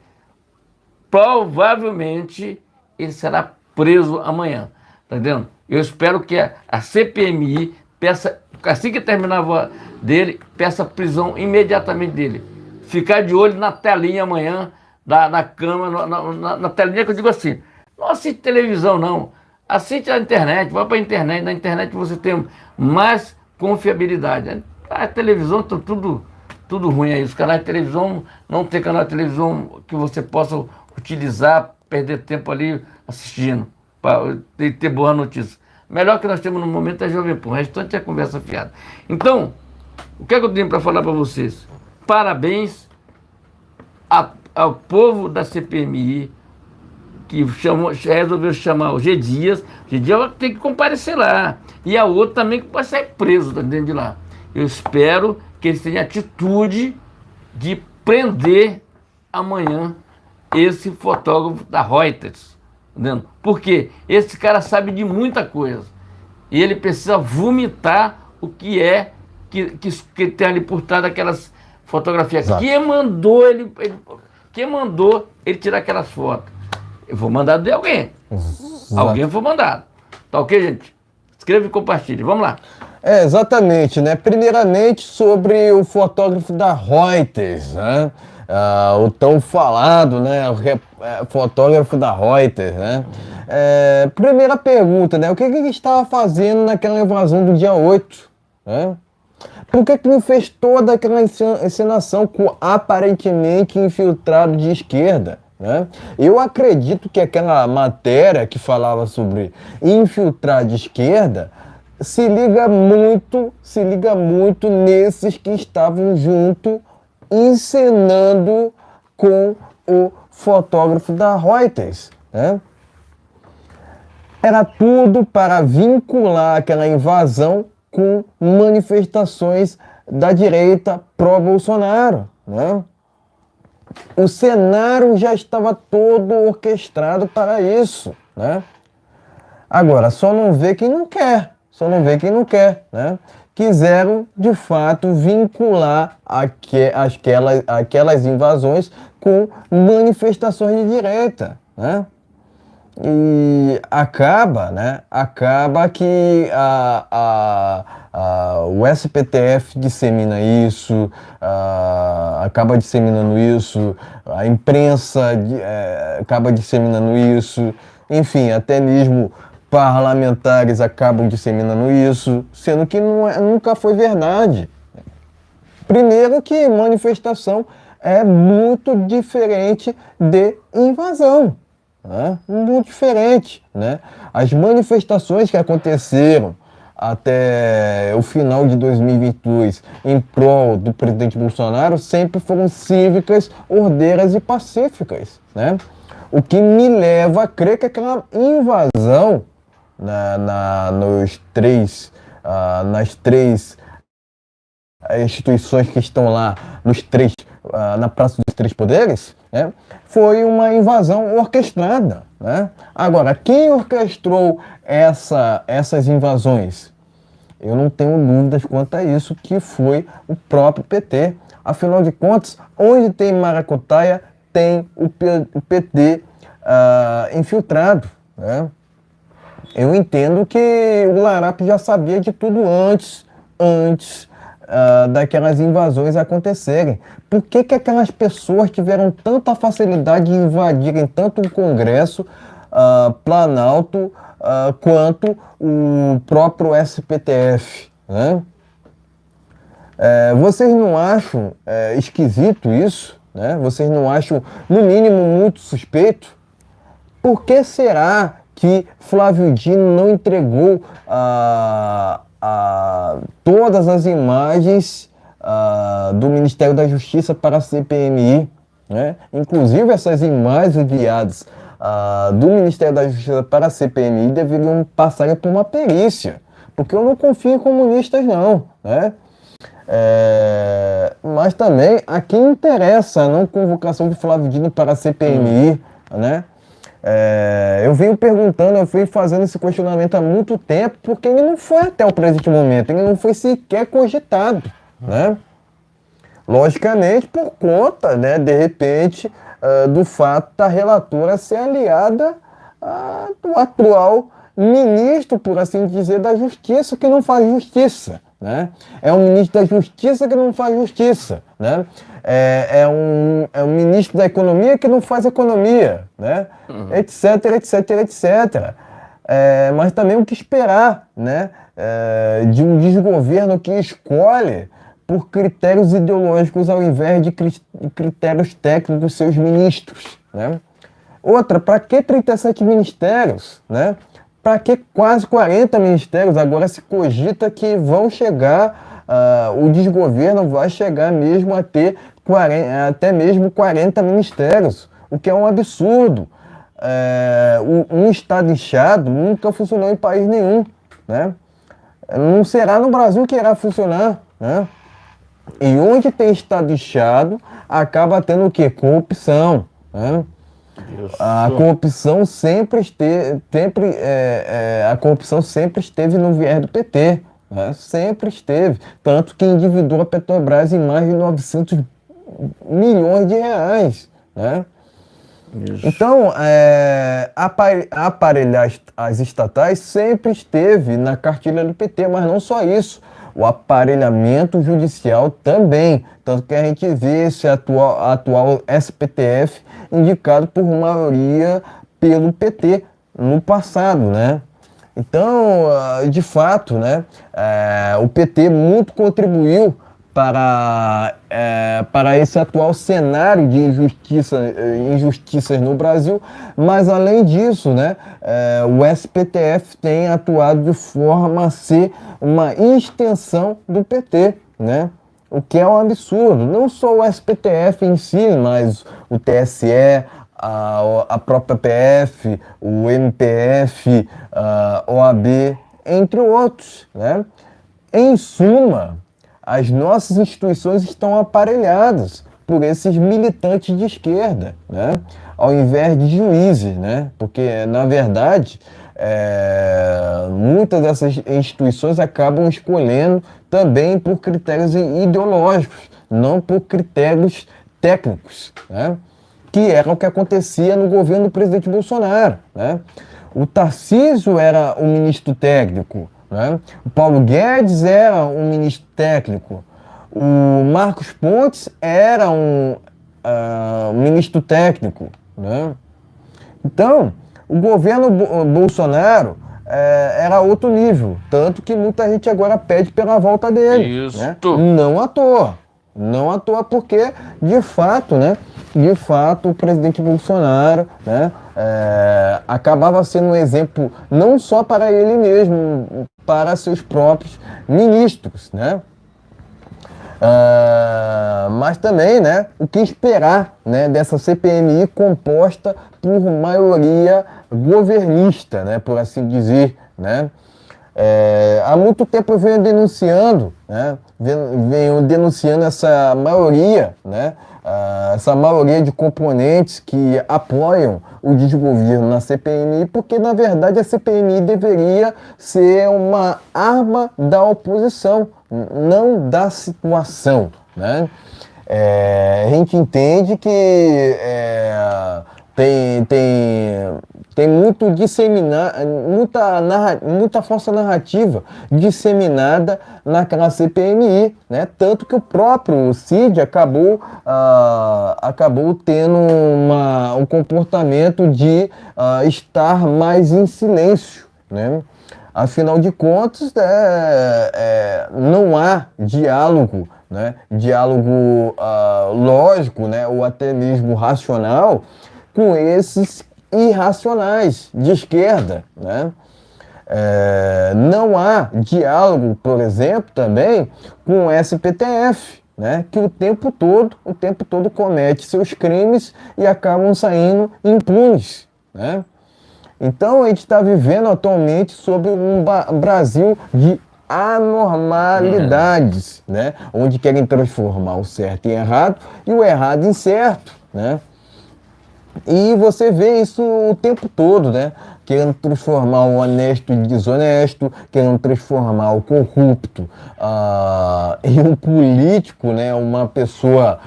provavelmente, ele será preso amanhã. Tá entendendo? Eu espero que a CPMI peça, assim que terminar a dele, peça prisão imediatamente dele. Ficar de olho na telinha amanhã, na câmera, na telinha que eu digo assim, não assiste televisão não, assiste a internet, vai para a internet, na internet você tem mais confiabilidade. A televisão está tudo ruim aí, os canais de televisão, não tem canal de televisão que você possa utilizar, perder tempo ali assistindo, para ter boa notícia. Melhor que nós temos no momento é Jovem Pan, o restante é conversa fiada. Então, o que é que eu tenho para falar para vocês? Parabéns ao povo da CPMI que resolveu chamar o G. Dias. G. Dias tem que comparecer lá. E a outra também que pode sair preso dentro de lá. Eu espero que eles tenham atitude de prender amanhã esse fotógrafo da Reuters. Entendeu? Porque esse cara sabe de muita coisa. E ele precisa vomitar o que que tem ali por trás daquelas fotografias. Exato. Quem mandou ele tirar aquelas fotos? Eu vou mandar de alguém. Exato. Alguém foi mandado. Tá ok, gente? Inscreva e compartilhe. Vamos lá. Exatamente, né? Primeiramente sobre o fotógrafo da Reuters, né? O tão falado, né? O fotógrafo da Reuters, né? Primeira pergunta, né? O que ele estava fazendo naquela invasão do dia 8, né? Por que ele fez toda aquela encenação com aparentemente infiltrado de esquerda? Né? Eu acredito que aquela matéria que falava sobre infiltrar de esquerda se liga muito nesses que estavam junto encenando com o fotógrafo da Reuters. Né? Era tudo para vincular aquela invasão com manifestações da direita pró-Bolsonaro, né? O cenário já estava todo orquestrado para isso, né? Agora, só não vê quem não quer, né? Quiseram, de fato, vincular aquelas invasões com manifestações de direita, né? E acaba, né? Acaba que o SPTF dissemina isso, acaba disseminando isso, a imprensa acaba disseminando isso, enfim, até mesmo parlamentares acabam disseminando isso, sendo que nunca foi verdade. Primeiro que manifestação é muito diferente de invasão, né? Muito diferente, né? As manifestações que aconteceram até o final de 2022 em prol do presidente Bolsonaro sempre foram cívicas, ordeiras e pacíficas, né? O que me leva a crer que aquela invasão nas três instituições que estão lá na Praça dos Três Poderes, né, foi uma invasão orquestrada, né? Agora, quem orquestrou essas invasões? Eu não tenho dúvidas quanto a isso, que foi o próprio PT. Afinal de contas, onde tem maracutaia, tem o PT infiltrado, né? Eu entendo que o Larápio já sabia de tudo antes daquelas invasões acontecerem. Por que aquelas pessoas tiveram tanta facilidade de invadirem tanto o Congresso, Planalto, quanto o próprio SPTF, né? Vocês não acham esquisito isso, né? Vocês não acham, no mínimo, muito suspeito? Por que será que Flávio Dino não entregou todas as imagens do Ministério da Justiça para a CPMI, né? Inclusive essas imagens enviadas do Ministério da Justiça para a CPMI deveriam passar por uma perícia, porque eu não confio em comunistas não, né? Mas também a quem interessa a não convocação de Flávio Dino para a CPMI, né? Eu venho perguntando, eu venho fazendo esse questionamento há muito tempo, porque ele não foi até o presente momento, ele não foi sequer cogitado, né? Logicamente, por conta, né, de repente, do fato da relatora ser aliada do atual ministro, por assim dizer, da Justiça, que não faz justiça, né? É um ministro da Justiça que não faz justiça, né? É um ministro da Economia que não faz economia, né? Etc, etc, etc. Mas também o que esperar, né? De um desgoverno que escolhe por critérios ideológicos ao invés de critérios técnicos seus ministros, né? Outra, para que 37 ministérios, né? Para que quase 40 ministérios? Agora se cogita que vão chegar, o desgoverno vai chegar mesmo a ter até mesmo 40 ministérios, o que é um absurdo. Um Estado inchado nunca funcionou em país nenhum, né? Não será no Brasil que irá funcionar, né? E onde tem Estado inchado, acaba tendo o quê? Corrupção, né? A corrupção sempre esteve no viés do PT, né? Sempre esteve, tanto que endividou a Petrobras em mais de 900 milhões de reais, né? Isso. Então, aparelhar as estatais sempre esteve na cartilha do PT, mas não só isso, o aparelhamento judicial também, tanto que a gente vê esse atual SPTF indicado por maioria pelo PT no passado, né? Então, de fato, né, o PT muito contribuiu para esse atual cenário de injustiças no Brasil, mas além disso, né, o SPTF tem atuado de forma a ser uma extensão do PT, né? O que é um absurdo. Não só o SPTF em si, mas o TSE, a própria PF, o MPF, a OAB, entre outros, né? Em suma, as nossas instituições estão aparelhadas por esses militantes de esquerda, né? Ao invés de juízes, né? Porque, na verdade, muitas dessas instituições acabam escolhendo também por critérios ideológicos, não por critérios técnicos, né? que era o que acontecia no governo do presidente Bolsonaro, né? O Tarcísio era o ministro técnico, né? O Paulo Guedes era um ministro técnico, o Marcos Pontes era um ministro técnico, né? Então, o governo Bolsonaro era outro nível, tanto que muita gente agora pede pela volta dele. Isso. Né? Não à toa. Não à toa, porque, de fato, né? De fato, o presidente Bolsonaro, né, acabava sendo um exemplo não só para ele mesmo, para seus próprios ministros, né? Mas também, né, o que esperar, né, dessa CPMI composta por maioria governista, né, por assim dizer, né? Há muito tempo eu venho denunciando, né, essa maioria, né, essa maioria de componentes que apoiam o desgoverno na CPMI, porque na verdade a CPMI deveria ser uma arma da oposição, não da situação, né? A gente entende que tem muito muita falsa narrativa disseminada naquela CPMI, né? Tanto que o próprio Cid acabou tendo um comportamento de estar mais em silêncio, né? Afinal de contas, não há diálogo, né? Diálogo lógico, né? Ou até mesmo racional com esses irracionais de esquerda, né? Não há diálogo, por exemplo, também com o STF, né? Que o tempo todo comete seus crimes e acabam saindo impunes, né? Então a gente está vivendo atualmente sobre um Brasil de anormalidades, né? Onde querem transformar o certo em errado e o errado em certo, né? E você vê isso o tempo todo, né? Querendo transformar o honesto em desonesto, querendo transformar o corrupto em um político, né? Uma pessoa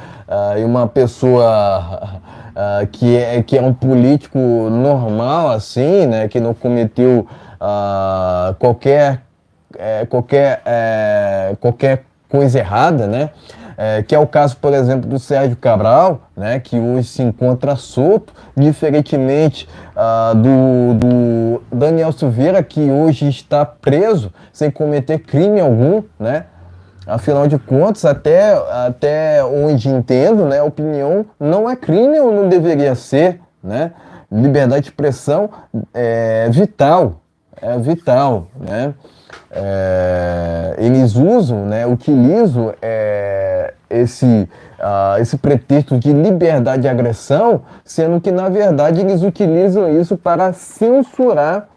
que é um político normal, assim, né? Que não cometeu qualquer coisa errada, né? Que é o caso, por exemplo, do Sérgio Cabral, né, que hoje se encontra solto, diferentemente do Daniel Silveira, que hoje está preso sem cometer crime algum, né? Afinal de contas, até onde entendo, né, a opinião não é crime ou não deveria ser, né? Liberdade de expressão é vital, né? Eles usam, né, utilizam esse pretexto de liberdade de agressão, sendo que, na verdade, eles utilizam isso para censurar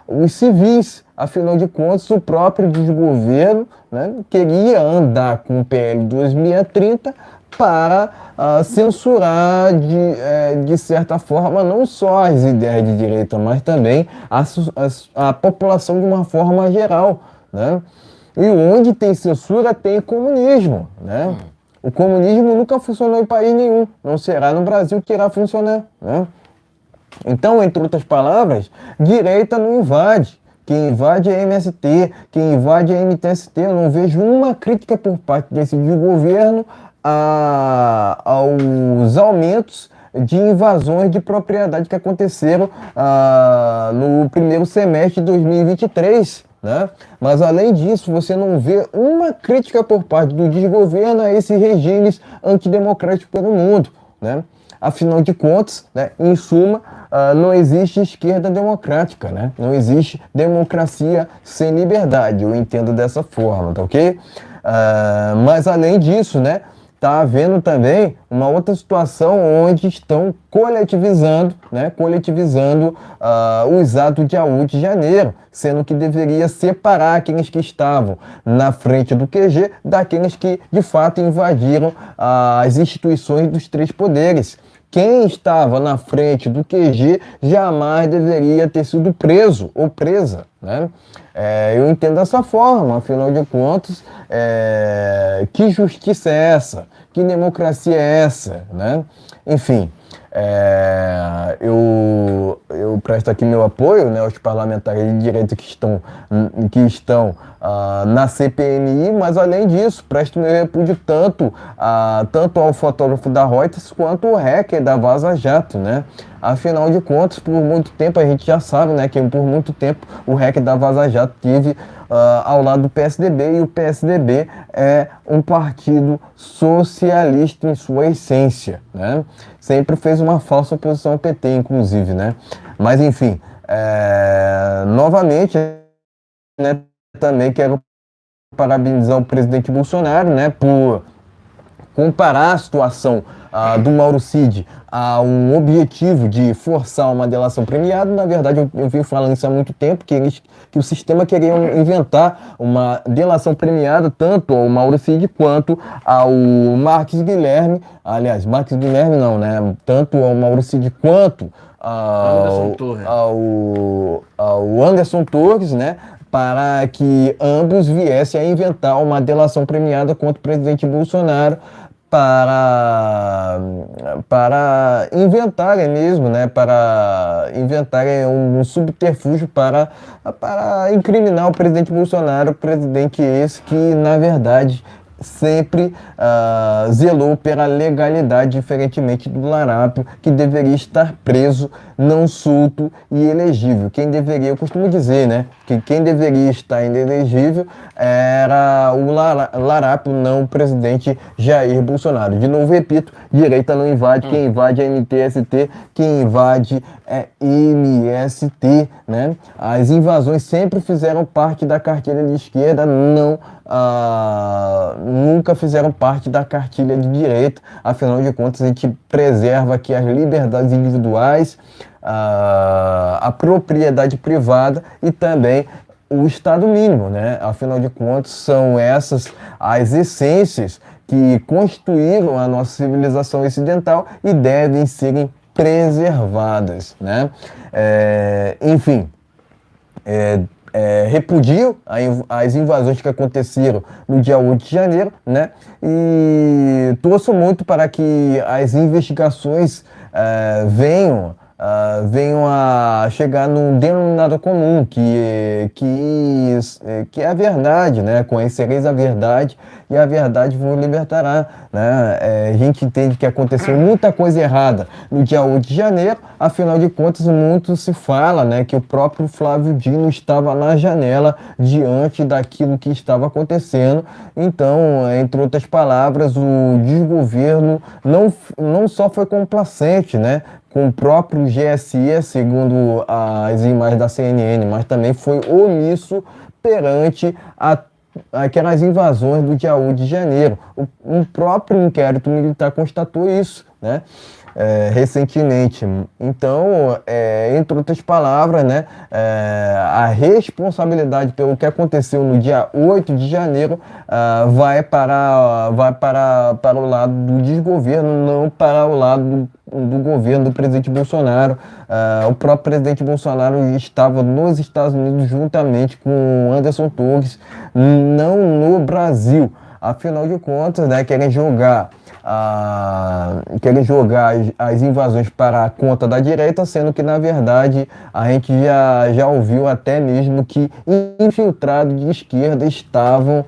os civis. Afinal de contas, o próprio desgoverno, né, queria andar com o PL 2030 para censurar, de certa forma, não só as ideias de direita, mas também a população de uma forma geral, né? E onde tem censura, tem comunismo, né? O comunismo nunca funcionou em país nenhum, não será no Brasil que irá funcionar, né? Então, entre outras palavras, direita não invade. Quem invade é MST, quem invade é MTST. Eu não vejo uma crítica por parte desse governo aos aumentos de invasões de propriedade que aconteceram no primeiro semestre de 2023. Né? Mas, além disso, você não vê uma crítica por parte do desgoverno a esses regimes antidemocráticos pelo mundo. Né? Afinal de contas, né, em suma, não existe esquerda democrática, né? Não existe democracia sem liberdade, eu entendo dessa forma, tá ok? Mas, além disso, né, está havendo também uma outra situação onde estão coletivizando os atos de 8 de janeiro, sendo que deveria separar aqueles que estavam na frente do QG daqueles que, de fato, invadiram as instituições dos 3 poderes, quem estava na frente do QG jamais deveria ter sido preso ou presa, né? Eu entendo dessa forma, afinal de contas, que justiça é essa? Que democracia é essa, né? Enfim, eu presto aqui meu apoio, né, aos parlamentares de direita que estão na CPMI, mas além disso, presto meu repúdio tanto ao fotógrafo da Reuters quanto ao hacker da Vaza Jato, né? Afinal de contas, por muito tempo, a gente já sabe, né, que por muito tempo o hacker da Vaza Jato teve ao lado do PSDB, e o PSDB é um partido socialista em sua essência, né? Sempre fez uma falsa oposição ao PT, inclusive, né? Mas, enfim, novamente, né, também quero parabenizar o presidente Bolsonaro, né, por comparar a situação do Mauro Cid a um objetivo de forçar uma delação premiada. Na verdade, eu venho falando isso há muito tempo, que o sistema queria inventar uma delação premiada tanto ao Mauro Cid quanto ao Marques Guilherme. Aliás, Marques Guilherme não, né? Tanto ao Mauro Cid quanto ao Anderson Torres, né? Para que ambos viessem a inventar uma delação premiada contra o presidente Bolsonaro, para inventarem mesmo, né, para inventarem um subterfúgio para incriminar o presidente Bolsonaro, presidente esse que, na verdade, sempre zelou pela legalidade, diferentemente do Larápio, que deveria estar preso, não solto e elegível. Eu costumo dizer, né, que quem deveria estar inelegível era o Larápio, não o presidente Jair Bolsonaro. De novo, repito, direita não invade, quem invade é MTST, quem invade é MST, né? As invasões sempre fizeram parte da cartilha de esquerda, nunca fizeram parte da cartilha de direita. Afinal de contas, a gente preserva aqui as liberdades individuais, a propriedade privada e também o Estado mínimo, né? Afinal de contas, são essas as essências que constituíram a nossa civilização ocidental e devem serem preservadas, né? Enfim, repudio as invasões que aconteceram no dia 8 de janeiro, né? E torço muito para que as investigações venham a chegar num denominador comum, que é a verdade, né? Conhecereis a verdade e a verdade vos libertará, né? A gente entende que aconteceu muita coisa errada no dia 8 de janeiro, afinal de contas, muito se fala, né, que o próprio Flávio Dino estava na janela diante daquilo que estava acontecendo. Então, entre outras palavras, o desgoverno não só foi complacente, né, com o próprio GSI, segundo as imagens da CNN, mas também foi omisso perante aquelas invasões do dia 8 de janeiro. Um próprio inquérito militar constatou isso, né, recentemente. Então, entre outras palavras, né, a responsabilidade pelo que aconteceu no dia 8 de janeiro vai para o lado do desgoverno, não para o lado do governo do presidente Bolsonaro. O próprio presidente Bolsonaro estava nos Estados Unidos juntamente com Anderson Torres, não no Brasil. Afinal de contas, né, querem jogar as invasões para a conta da direita, sendo que, na verdade, a gente já ouviu até mesmo que infiltrados de esquerda estavam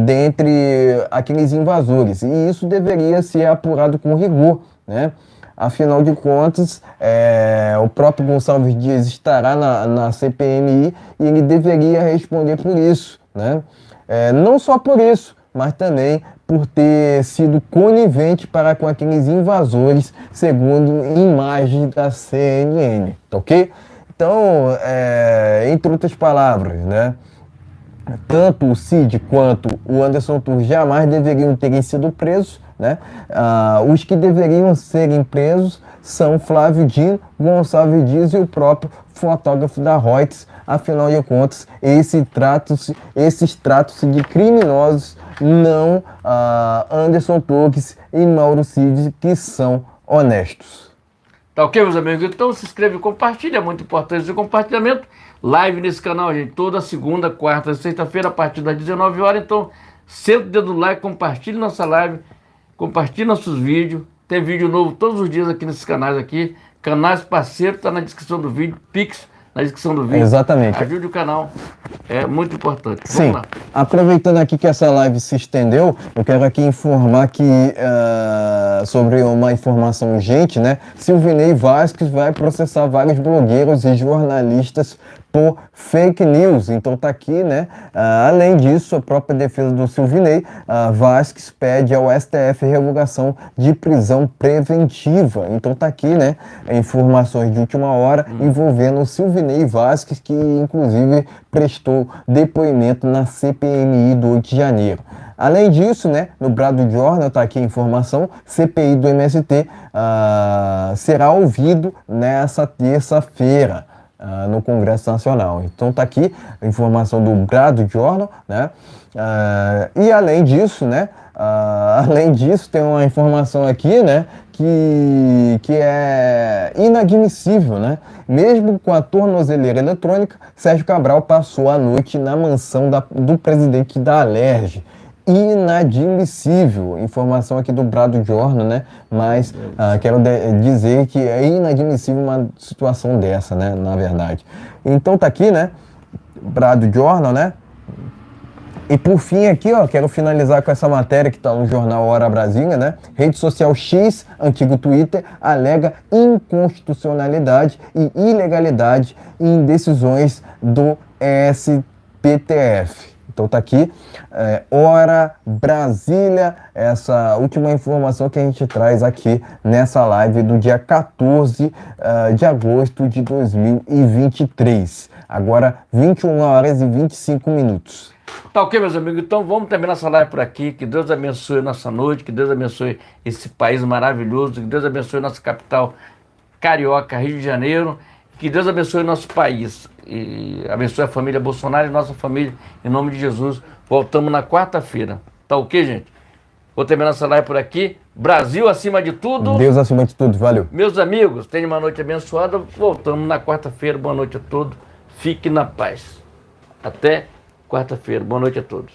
dentre aqueles invasores. E isso deveria ser apurado com rigor, né? Afinal de contas, o próprio Gonçalves Dias estará na CPMI e ele deveria responder por isso, né? Não só por isso, mas também por ter sido conivente para com aqueles invasores, segundo imagens da CNN, tá ok? Então, entre outras palavras, né, tanto o Cid quanto o Anderson Torres jamais deveriam terem sido presos, né? Os que deveriam serem presos são Flávio Dino, Gonçalves Dias e o próprio fotógrafo da Reuters. Afinal de contas, esses tratam-se de criminosos, não Anderson Torres e Mauro Cid, que são honestos. Tá ok, meus amigos? Então se inscreve e compartilha, é muito importante esse compartilhamento. Live nesse canal, gente, toda segunda, quarta e sexta-feira, a partir das 19 horas. Então, senta o dedo no like, compartilhe nossa live, compartilhe nossos vídeos. Tem vídeo novo todos os dias aqui nesses canais aqui. Canais parceiros, tá na descrição do vídeo. Pix na descrição do vídeo. Exatamente. Ajude o canal, é muito importante. Vamos Sim, lá. aproveitando aqui que essa live se estendeu, eu quero aqui informar que sobre uma informação urgente, né? Silvinei Vasquez vai processar vários blogueiros e jornalistas por fake news. Então tá aqui, né? Além disso, a própria defesa do Silvinei Vasquez pede ao STF revogação de prisão preventiva. Então tá aqui, né? Informações de última hora envolvendo o Silvinei Vasquez, que inclusive prestou depoimento na CPMI do 8 de janeiro. Além disso, né, no Brado Jornal, está aqui a informação, CPI do MST será ouvido nessa terça-feira no Congresso Nacional. Então está aqui a informação do Brado Jornal, né? E além disso, né, tem uma informação aqui, né, que é inadmissível, né? Mesmo com a tornozeleira eletrônica, Sérgio Cabral passou a noite na mansão do presidente da Alerj. Inadmissível, informação aqui do Brado Jornal, né? Mas quero dizer que é inadmissível uma situação dessa, né? Na verdade. Então tá aqui, né? Brado Jornal, né? E por fim aqui, ó, quero finalizar com essa matéria que está no jornal Hora Brasília, né? Rede social X, antigo Twitter, alega inconstitucionalidade e ilegalidade em decisões do STF. Então tá aqui, Hora Brasília, essa última informação que a gente traz aqui nessa live do dia 14 de agosto de 2023. Agora, 21 horas e 25 minutos. Tá ok, meus amigos? Então vamos terminar essa live por aqui. Que Deus abençoe nossa noite, que Deus abençoe esse país maravilhoso, que Deus abençoe nossa capital carioca, Rio de Janeiro, que Deus abençoe nosso país e abençoe a família Bolsonaro e nossa família, em nome de Jesus. Voltamos na quarta-feira. Tá ok, gente? Vou terminar essa live por aqui. Brasil acima de tudo. Deus acima de tudo, valeu. Meus amigos, tenham uma noite abençoada. Voltamos na quarta-feira. Boa noite a todos. Fique na paz. Até quarta-feira. Boa noite a todos.